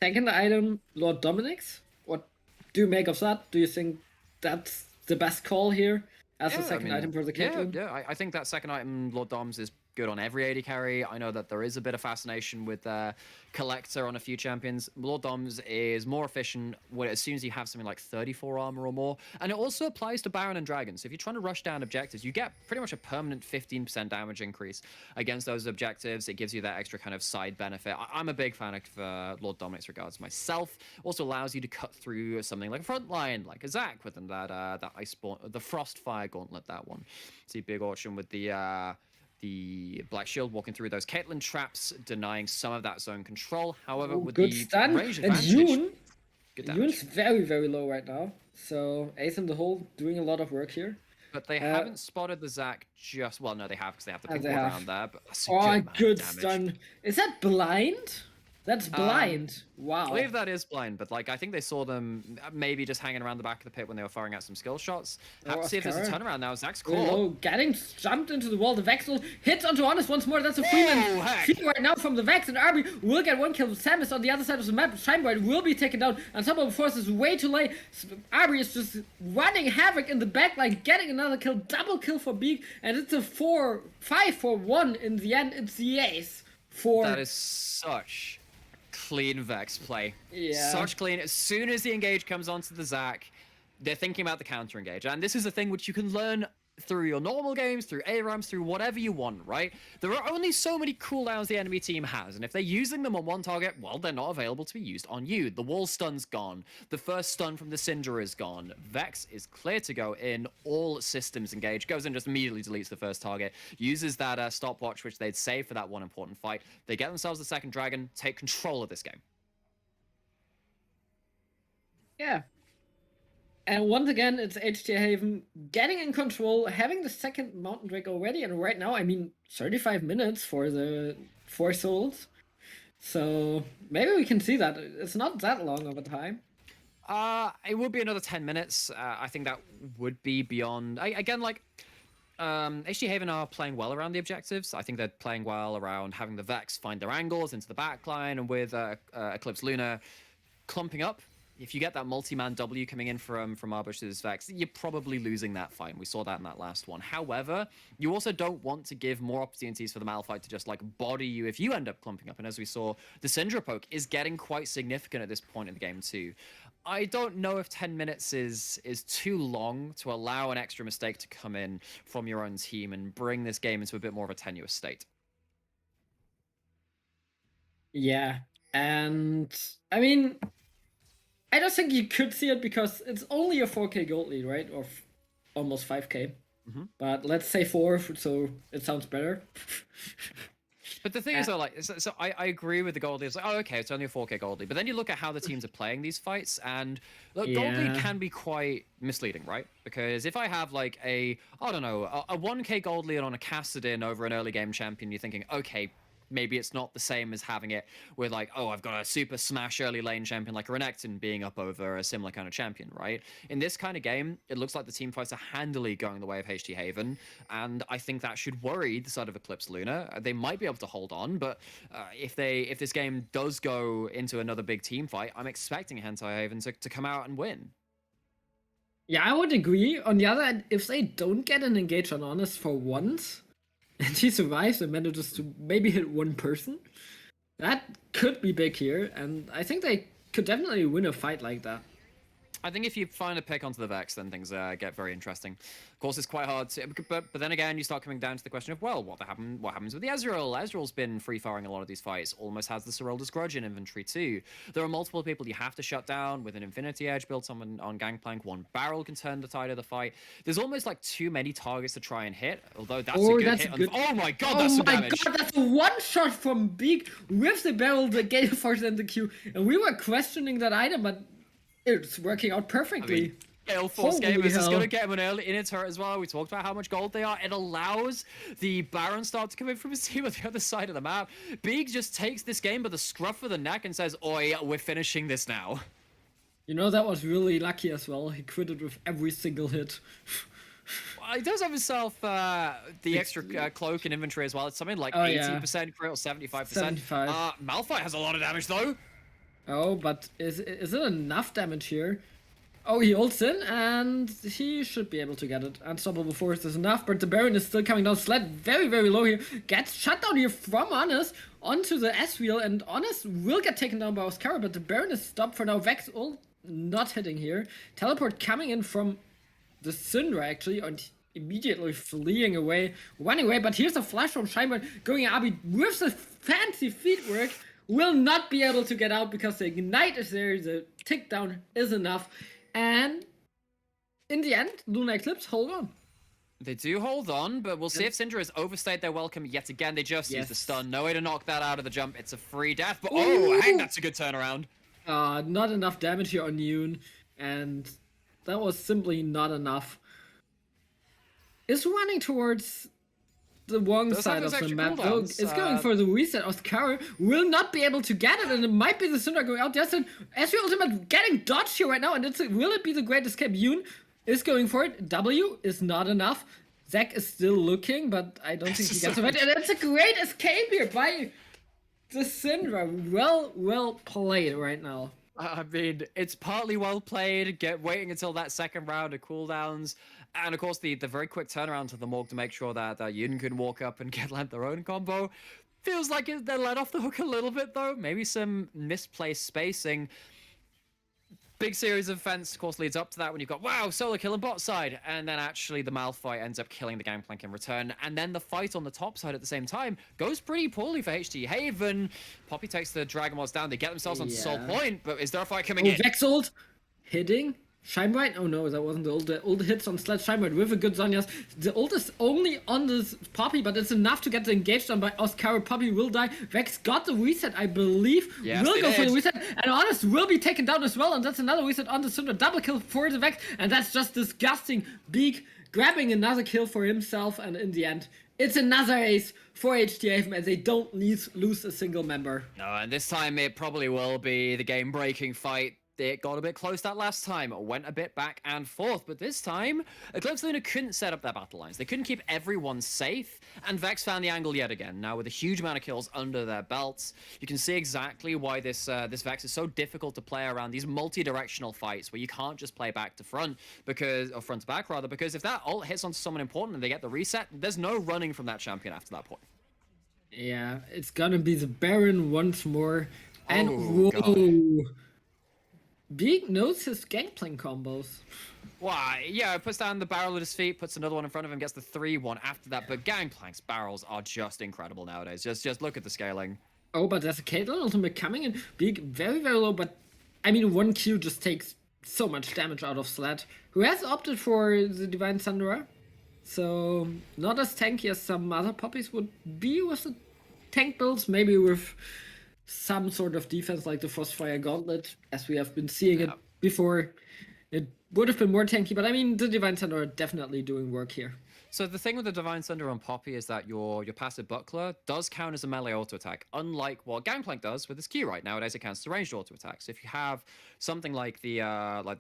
Second item, Lord Dominic's. What do you make of that? Do you think that's the best call here as a second item for the Caitlyn? Yeah. I think that second item, Lord Doms, is good on every AD carry. I know that there is a bit of fascination with Collector on a few champions. Lord Doms is more efficient as soon as you have something like 34 armor or more. And it also applies to Baron and Dragon. So if you're trying to rush down objectives, you get pretty much a permanent 15% damage increase against those objectives. It gives you that extra kind of side benefit. I'm a big fan of Lord Dominic's regards myself. Also allows you to cut through something like a frontline, like a Zac with them, that Iceborne, the Frostfire Gauntlet, that one. See big auction with the Black Shield walking through those Caitlyn traps, denying some of that zone control. However, with good the stun. range And advantage, Yoon's very, very low right now. So Ace in the hole doing a lot of work here. But they haven't spotted the Zac just... Well, no, they have because they have the pink ward around there. But that's a good damage. stun. Is that blind? That's blind. Wow. I believe that is blind, but like I think they saw them maybe just hanging around the back of the pit when they were firing out some skill shots. Have to see if there's a turnaround now. Zac's caught. Getting jumped into the wall. The Vexel hits onto Honest once more. That's a Freeman feed right now from the Vex, and Arby will get one kill. Samus on the other side of the map. Shinebright will be taken down, and some of the force is way too late. Arby is just running havoc in the back, like getting another kill. Double kill for Beak, and it's a 5-4-1 in the end. It's the ace for... That is such clean Vex play. Yeah. Such clean. As soon as the engage comes onto the Zac, they're thinking about the counter engage. And this is a thing which you can learn through your normal games, through ARAMs, through whatever you want, right? There are only so many cooldowns the enemy team has, and if they're using them on one target, well, they're not available to be used on you. The wall stun's gone. The first stun from the Syndra is gone. Vex is clear to go in. All systems engage. Goes in, just immediately deletes the first target. Uses that stopwatch, which they'd save for that one important fight. They get themselves the second dragon, take control of this game. Yeah. And once again, it's HT Haven getting in control, having the second Mountain Drake already, and right now, I mean, 35 minutes for the 4 souls. So maybe we can see that. It's not that long of a time. It would be another 10 minutes. I think that would be beyond... Again, like... HG Haven are playing well around the objectives. I think they're playing well around having the Vex find their angles into the backline, and with Eclipse Lunar clumping up. If you get that multi-man W coming in from Arbush's Vex, you're probably losing that fight. We saw that in that last one. However, you also don't want to give more opportunities for the Malphite to just like body you if you end up clumping up. And as we saw, the Syndra poke is getting quite significant at this point in the game too. I don't know if 10 minutes is too long to allow an extra mistake to come in from your own team and bring this game into a bit more of a tenuous state. Yeah, and I mean... I don't think you could see it because it's only a 4k gold lead, right? Or almost 5k. But let's say 4, so it sounds better. But the thing is, though, like, so I agree with the gold lead. It's like, oh, okay, it's only a 4k gold lead. But then you look at how the teams are playing these fights, and look, gold lead can be quite misleading, right? Because if I have, like, I don't know, a 1k gold lead on a Kassadin over an early game champion, you're thinking, okay, maybe it's not the same as having it with like, oh, I've got a super smash early lane champion like Renekton being up over a similar kind of champion, right? In this kind of game, it looks like the team fights are handily going the way of HT Haven, and I think that should worry the side of Eclipse Lunar. They might be able to hold on, but if this game does go into another big team fight, I'm expecting Hentai Haven to come out and win. Yeah, I would agree. On the other hand, if they don't get an engage on Honest for once, and he survives and manages to maybe hit one person, that could be big here, and I think they could definitely win a fight like that. I think if you find a pick onto the Vex, then things get very interesting. Of course, it's quite hard to... But then again, you start coming down to the question of, well, what happens with the Ezreal? Ezreal's been free-firing a lot of these fights. Almost has the Serylda's Grudge in inventory, too. There are multiple people you have to shut down with an Infinity Edge built on Gangplank. One barrel can turn the tide of the fight. There's almost, like, too many targets to try and hit, although that's a good hit. Oh, my God, that's some damage. Oh, my God, that's a one-shot from Beak with the barrel, the Gale Force, and the Q. And we were questioning that item, but It's working out I perfectly. mean, Gale Force Holy Gamers is hell. going to get him an early in its turret as well. We talked about how much gold they are. It allows the Baron start to come in from his team on the other side of the map. Big just takes this game by the scruff of the neck and says, "Oi, we're finishing this now." You know, that was really lucky as well. He critted with every single hit. He does have himself the extra cloak and inventory as well. It's something like 80% crit or 75%. 75. Malphite has a lot of damage though. Oh, but is it enough damage here? Oh, he ults in, and he should be able to get it. Unstoppable Force is enough, but the Baron is still coming down. Sled very, very low here. Gets shut down here from Honest onto the S-Wheel, and Honest will get taken down by Oscara, but the Baron is stopped for now. Vex ult not hitting here. Teleport coming in from the Syndra, actually, and immediately fleeing away, running away, but here's a flash from Scheinberg going Abi with the fancy feet work. Will not be able to get out because the Ignite is there, the tick down is enough. And in the end, Lunar Eclipse hold on. They do hold on, but we'll see if Syndra has overstayed their welcome yet again. They just use the stun. No way to knock that out of the jump. It's a free death, but oh, I think that's a good turnaround. Not enough damage here on Yoon, and that was simply not enough. Is running towards the wrong side of the map, though. It's going for the reset. Oscar will not be able to get it, and it might be the Syndra going out. There's an SW ultimate getting dodged here right now, and will it be the Great Escape? Yoon is going for it. W is not enough. Zac is still looking, but I don't think he gets it. And it's a great escape here by the Syndra. Well played right now. I mean, it's partly well played. Waiting until that second round of cooldowns. And of course, the very quick turnaround to the Morg to make sure that Yun can walk up and get land their own combo. Feels like they're let off the hook a little bit, though. Maybe some misplaced spacing. Big series of events, of course, leads up to that when you've got, wow, solo kill on bot side. And then actually the Malphite ends up killing the Gangplank in return. And then the fight on the top side at the same time goes pretty poorly for HT Haven. Poppy takes the Dragon Balls down. They get themselves onto Soul Point, but is there a fight coming in? Vex ult hitting. Shinebright? Oh no, that wasn't the ult. The ult hits on Sledge Shinebright with a good Zhonya's. The ult is only on this Poppy, but it's enough to get the engage done by Oscar. Poppy will die. Vex got the reset, I believe. Yes, will go for the reset. And Honest will be taken down as well. And that's another reset on the Syndra. Double kill for the Vex. And that's just disgusting. Beak grabbing another kill for himself. And in the end, it's another ace for HT Haven, and they don't lose a single member. No, and this time it probably will be the game-breaking fight. It got a bit close that last time, went a bit back and forth, but this time, Eclipse Lunar couldn't set up their battle lines. They couldn't keep everyone safe, and Vex found the angle yet again. Now, with a huge amount of kills under their belts, you can see exactly why this Vex is so difficult to play around these multi-directional fights where you can't just play back to front, or front to back rather, because if that ult hits onto someone important and they get the reset, there's no running from that champion after that point. Yeah, it's gonna be the Baron once more, and God. Beak knows his Gangplank combos. Why? Yeah, puts down the barrel at his feet, puts another one in front of him, gets the 3-1 after that. But Gangplank's barrels are just incredible nowadays. Just look at the scaling. Oh, but there's a Caitlyn ultimate coming in. Beak very, very low, but I mean, 1Q just takes so much damage out of Sled, who has opted for the Divine Thunderer. So, not as tanky as some other poppies would be with the tank builds, maybe with some sort of defense like the Frostfire Gauntlet, as we have been seeing it before. It would have been more tanky, but I mean, the Divine Thunder are definitely doing work here. So the thing with the Divine Thunder on Poppy is that your passive Buckler does count as a melee auto attack, unlike what Gangplank does with his Q right nowadays. It counts as a ranged auto attack. So if you have something like the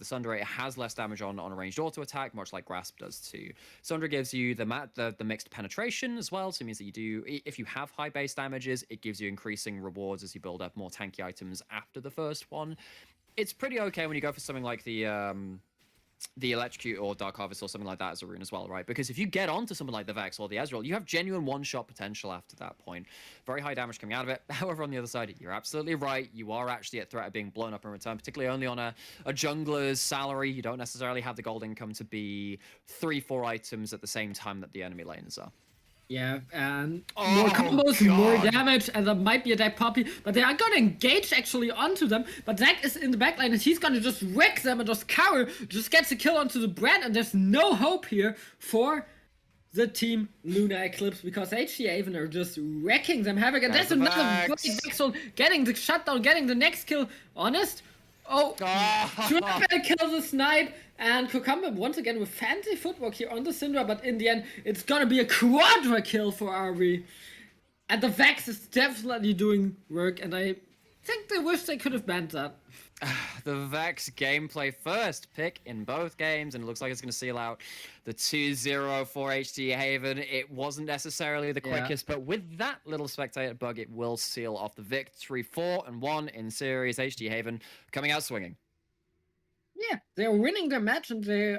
Sundra, it has less damage on a ranged auto attack, much like Grasp does too. Sundra gives you the mixed penetration as well, so it means that you do, if you have high base damages, it gives you increasing rewards as you build up more tanky items after the first one. It's pretty okay when you go for something like the Electrocute or Dark Harvest or something like that as a rune as well, right? Because if you get onto something like the Vex or the Ezreal, you have genuine one-shot potential after that point. Very high damage coming out of it. However, on the other side, you're absolutely right. You are actually at threat of being blown up in return, particularly only on a jungler's salary. You don't necessarily have the gold income to be 3-4 items at the same time that the enemy laners are. Yeah, and more combos, more damage, and there might be a dead Poppy, but they are gonna engage actually onto them, but Zac is in the backline and he's gonna just wreck them, and Oscar just gets a kill onto the brand, and there's no hope here for the team Lunar Eclipse, because HT Haven are just wrecking them havoc, and there's another great Vex ult, getting the shutdown, getting the next kill. Honest Oh, Oh, Triple kills the snipe, and Cucumber once again with fancy footwork here on the Syndra, but in the end, it's gonna be a quadra kill for RB. And the Vex is definitely doing work, and I think they wish they could have banned that. the Vex gameplay first pick in both games, and it looks like it's going to seal out the 2-0 for HD Haven. It wasn't necessarily the Yeah. quickest, but with that little spectator bug, it will seal off the victory. 4-1 in series. HD Haven coming out swinging. Yeah, they're winning their match, and they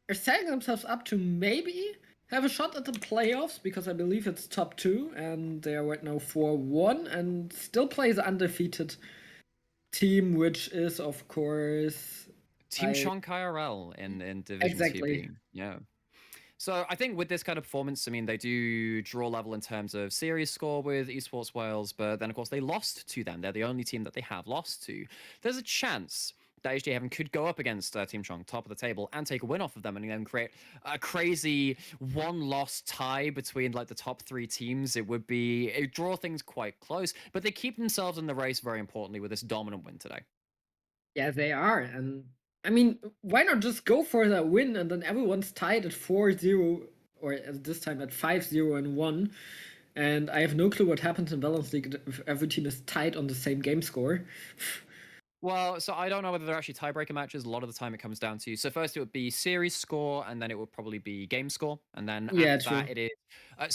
are setting themselves up to maybe have a shot at the playoffs, because I believe it's top 2, and they are right now 4-1, and still play the undefeated team, which is, of course, Team Chonk IRL in Division exactly. 2B. Yeah. So I think with this kind of performance, I mean, they do draw level in terms of series score with Esports Wales, but then of course they lost to them. They're the only team that they have lost to. There's a chance that HD Heaven could go up against Team Chong, top of the table, and take a win off of them, and then create a crazy one-loss tie between like the top 3 teams. It would draw things quite close, but they keep themselves in the race very importantly with this dominant win today. Yeah, they are. And I mean, why not just go for that win, and then everyone's tied at 4-0, or at this time at 5-0 and 1. And I have no clue what happens in Balance League if every team is tied on the same game score. Well, so I don't know whether they're actually tiebreaker matches. A lot of the time it comes down to, so first it would be series score, and then it would probably be game score, and then Yeah, after true. that it is.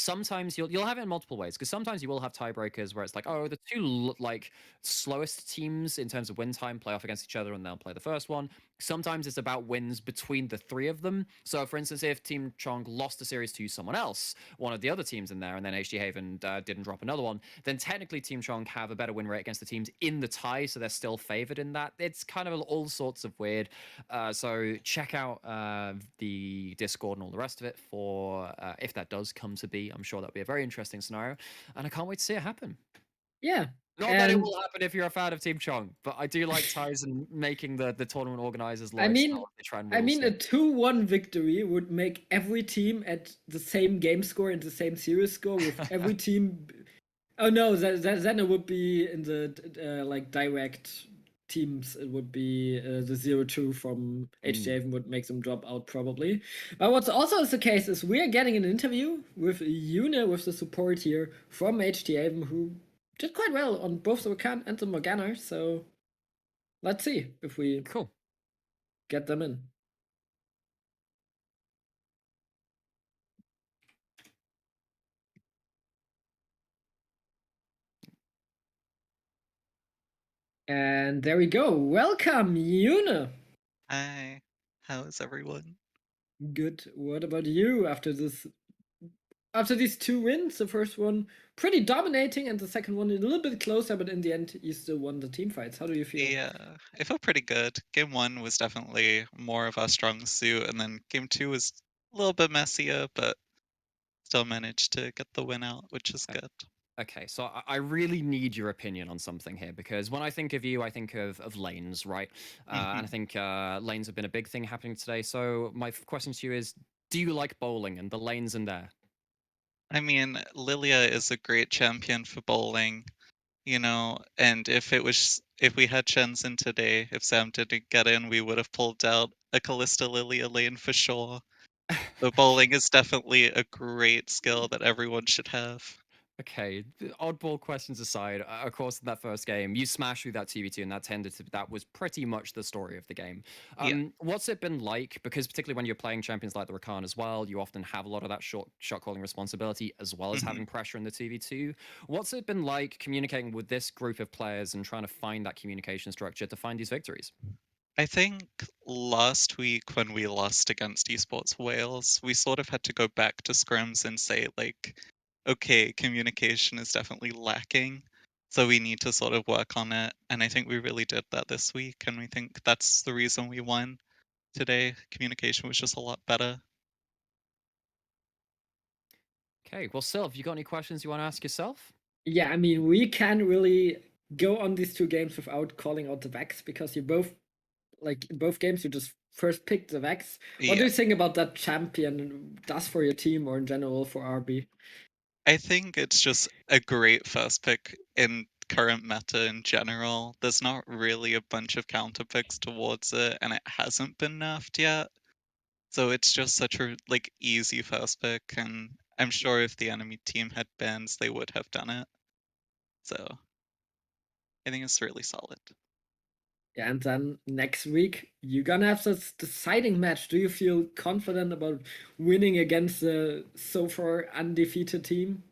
Sometimes you'll have it in multiple ways, because sometimes you will have tiebreakers where it's like, oh, the two like slowest teams in terms of win time play off against each other, and they'll play the first one. Sometimes it's about wins between the 3 of them. So, for instance, if Team Chong lost a series to someone else, one of the other teams in there, and then HD Haven didn't drop another one, then technically Team Chong have a better win rate against the teams in the tie, so they're still favored in that. It's kind of all sorts of weird. So check out the Discord and all the rest of it for if that does come to be. I'm sure that'll be a very interesting scenario, and I can't wait to see it happen. Yeah. Not that it And will happen if you're a fan of Team Chong, but I do like ties and making the tournament organizers' I lives mean, hell if they try and rule a stuff. 2-1 victory would make every team at the same game score and the same series score, with every team. Oh no, then it would be in the like direct teams. It would be the 0-2 from HJ Haven would make them drop out probably. But what's also is the case is we are getting an interview with Yuna, with the support here from HJ Haven, who did quite well on both the Rakan and the Morgana. So let's see if we Cool. get them in. And there we go. Welcome, Yuna. Hi, how is everyone? Good. What about you after this? After these 2 wins, the first one pretty dominating, and the second one a little bit closer, but in the end, you still won the team fights. How do you feel? Yeah, I feel pretty good. Game 1 was definitely more of our strong suit, and then game 2 was a little bit messier, but still managed to get the win out, which is good. Okay, so I really need your opinion on something here, because when I think of you, I think of lanes, right? And I think lanes have been a big thing happening today. So my question to you is, do you like bowling and the lanes in there? I mean, Lilia is a great champion for bowling, and if we had Shenzen today, if Sam didn't get in, we would have pulled out a Callista Lilia lane for sure. But bowling is definitely a great skill that everyone should have. Okay, oddball questions aside, of course, in that first game, you smashed through that TV2, and that was pretty much the story of the game. Yeah. What's it been like? Because particularly when you're playing champions like the Rakan as well, you often have a lot of that shot calling responsibility, as well as having pressure in the TV2. What's it been like communicating with this group of players and trying to find that communication structure to find these victories? I think last week when we lost against Esports Wales, we sort of had to go back to scrims and say, like, okay, communication is definitely lacking, so we need to sort of work on it. And I think we really did that this week, and we think that's the reason we won today. Communication was just a lot better. Okay, well, Sylv, you got any questions you want to ask yourself? Yeah, I mean, we can really go on these 2 games without calling out the Vex, because you both, like, in both games, you just first picked the Vex. What do Yeah. you think about that champion does for your team, or in general for RB? I think it's just a great first pick in current meta in general, there's not really a bunch of counter picks towards it, and it hasn't been nerfed yet. So it's just such a like easy first pick, and I'm sure if the enemy team had bans, they would have done it. So I think it's really solid. Yeah, and then next week you're gonna have this deciding match. Do you feel confident about winning against the so far undefeated team?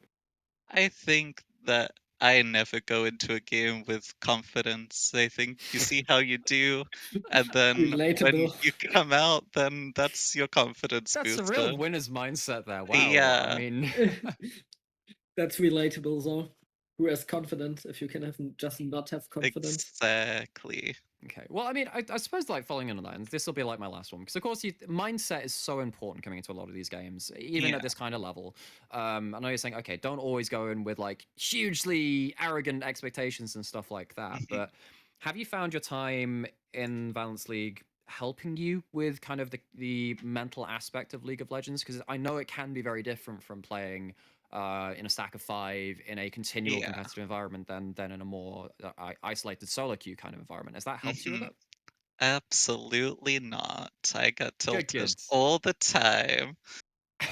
I think that I never go into a game with confidence. I think you see how you do, and then when Relatable. you come out, then that's your confidence That's a real booster. winner's mindset there. Wow. I Yeah, mean, That's relatable though. Who has confidence if you can have just not have confidence? exactly. okay. Well, I mean, I suppose like following in on that, and this will be like my last one because of course mindset is so important coming into a lot of these games, even Yeah. at this kind of level. I know you're saying, okay, don't always go in with like hugely arrogant expectations and stuff like that, Mhm. but have you found your time in Valence League helping you with kind of the mental aspect of League of Legends? Because I know it can be very different from playing in a stack of 5 in a continual Yeah. competitive environment than in a more isolated solo queue kind of environment. Has that helped you with Mhm. it? Absolutely not. I get Good, tilted good. all the time.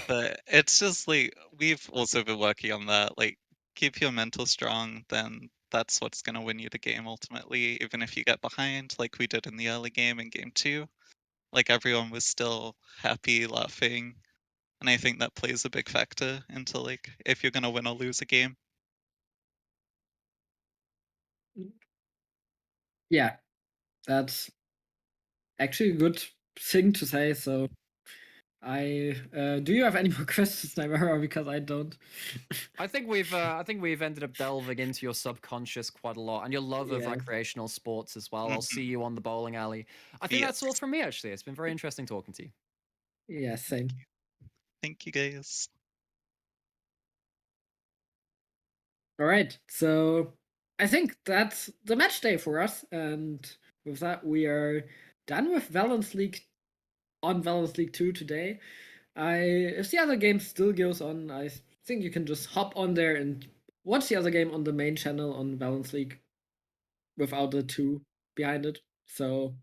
But it's just like we've also been working on that. Like, keep your mental strong, then that's what's gonna win you the game ultimately. Even if you get behind, like we did in the early game in game two, like everyone was still happy, laughing, and I think that plays a big factor into like if you're gonna win or lose a game. Yeah, that's actually a good thing to say. So I do you have any more questions, Naimara? Because I don't. I think we've ended up delving into your subconscious quite a lot and your love of Yeah, recreational sports as well. I'll see Hmm. you on the bowling alley. I think that's all Yes. from me actually. It's been very interesting talking to you. yeah, same. Thank you guys. All right, so I think that's the match day for us, and with that we are done with Valence League on Valence League 2 today. If the other game still goes on, I think you can just hop on there and watch the other game on the main channel on Valence League without the 2 behind it. So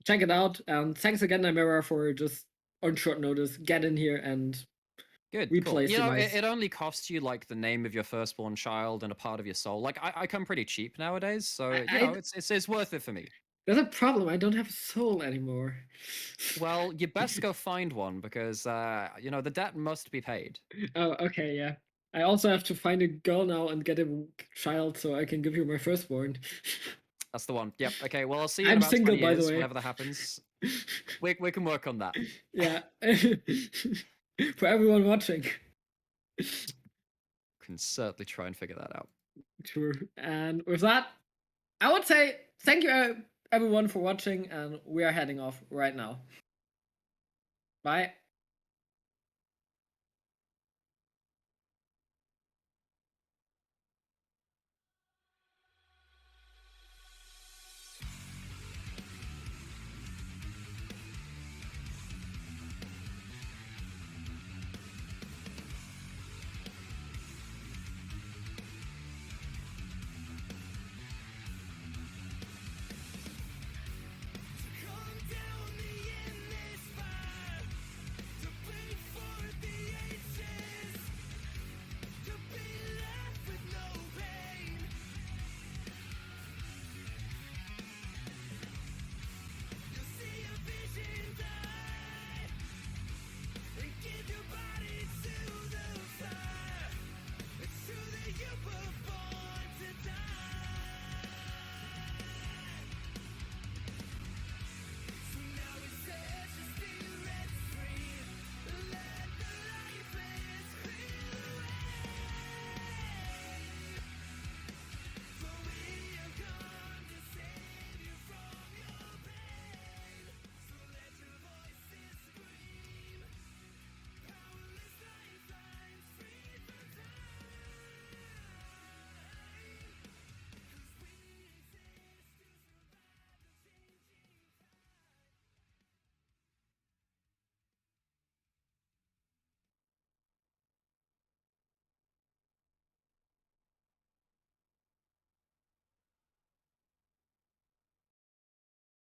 check it out, and thanks again, Namira, for just on short notice get in here and Good, cool. replay You know, Summais. it only costs you like the name of your firstborn child and a part of your soul. Like I come pretty cheap nowadays, so you know I it's worth it for me. There's a problem. I don't have a soul anymore. Well, you best go find one because you know the debt must be paid. Oh, okay, yeah. I also have to find a girl now and get a child so I can give you my firstborn. That's the one. Yep. Okay. Well, I'll see you in I'm about single, 20 by the years, way. whenever that happens. We can work on that. Yeah. For everyone watching. Can certainly try and figure that out. True. And with that, I would say thank you everyone for watching, and we are heading off right now. Bye.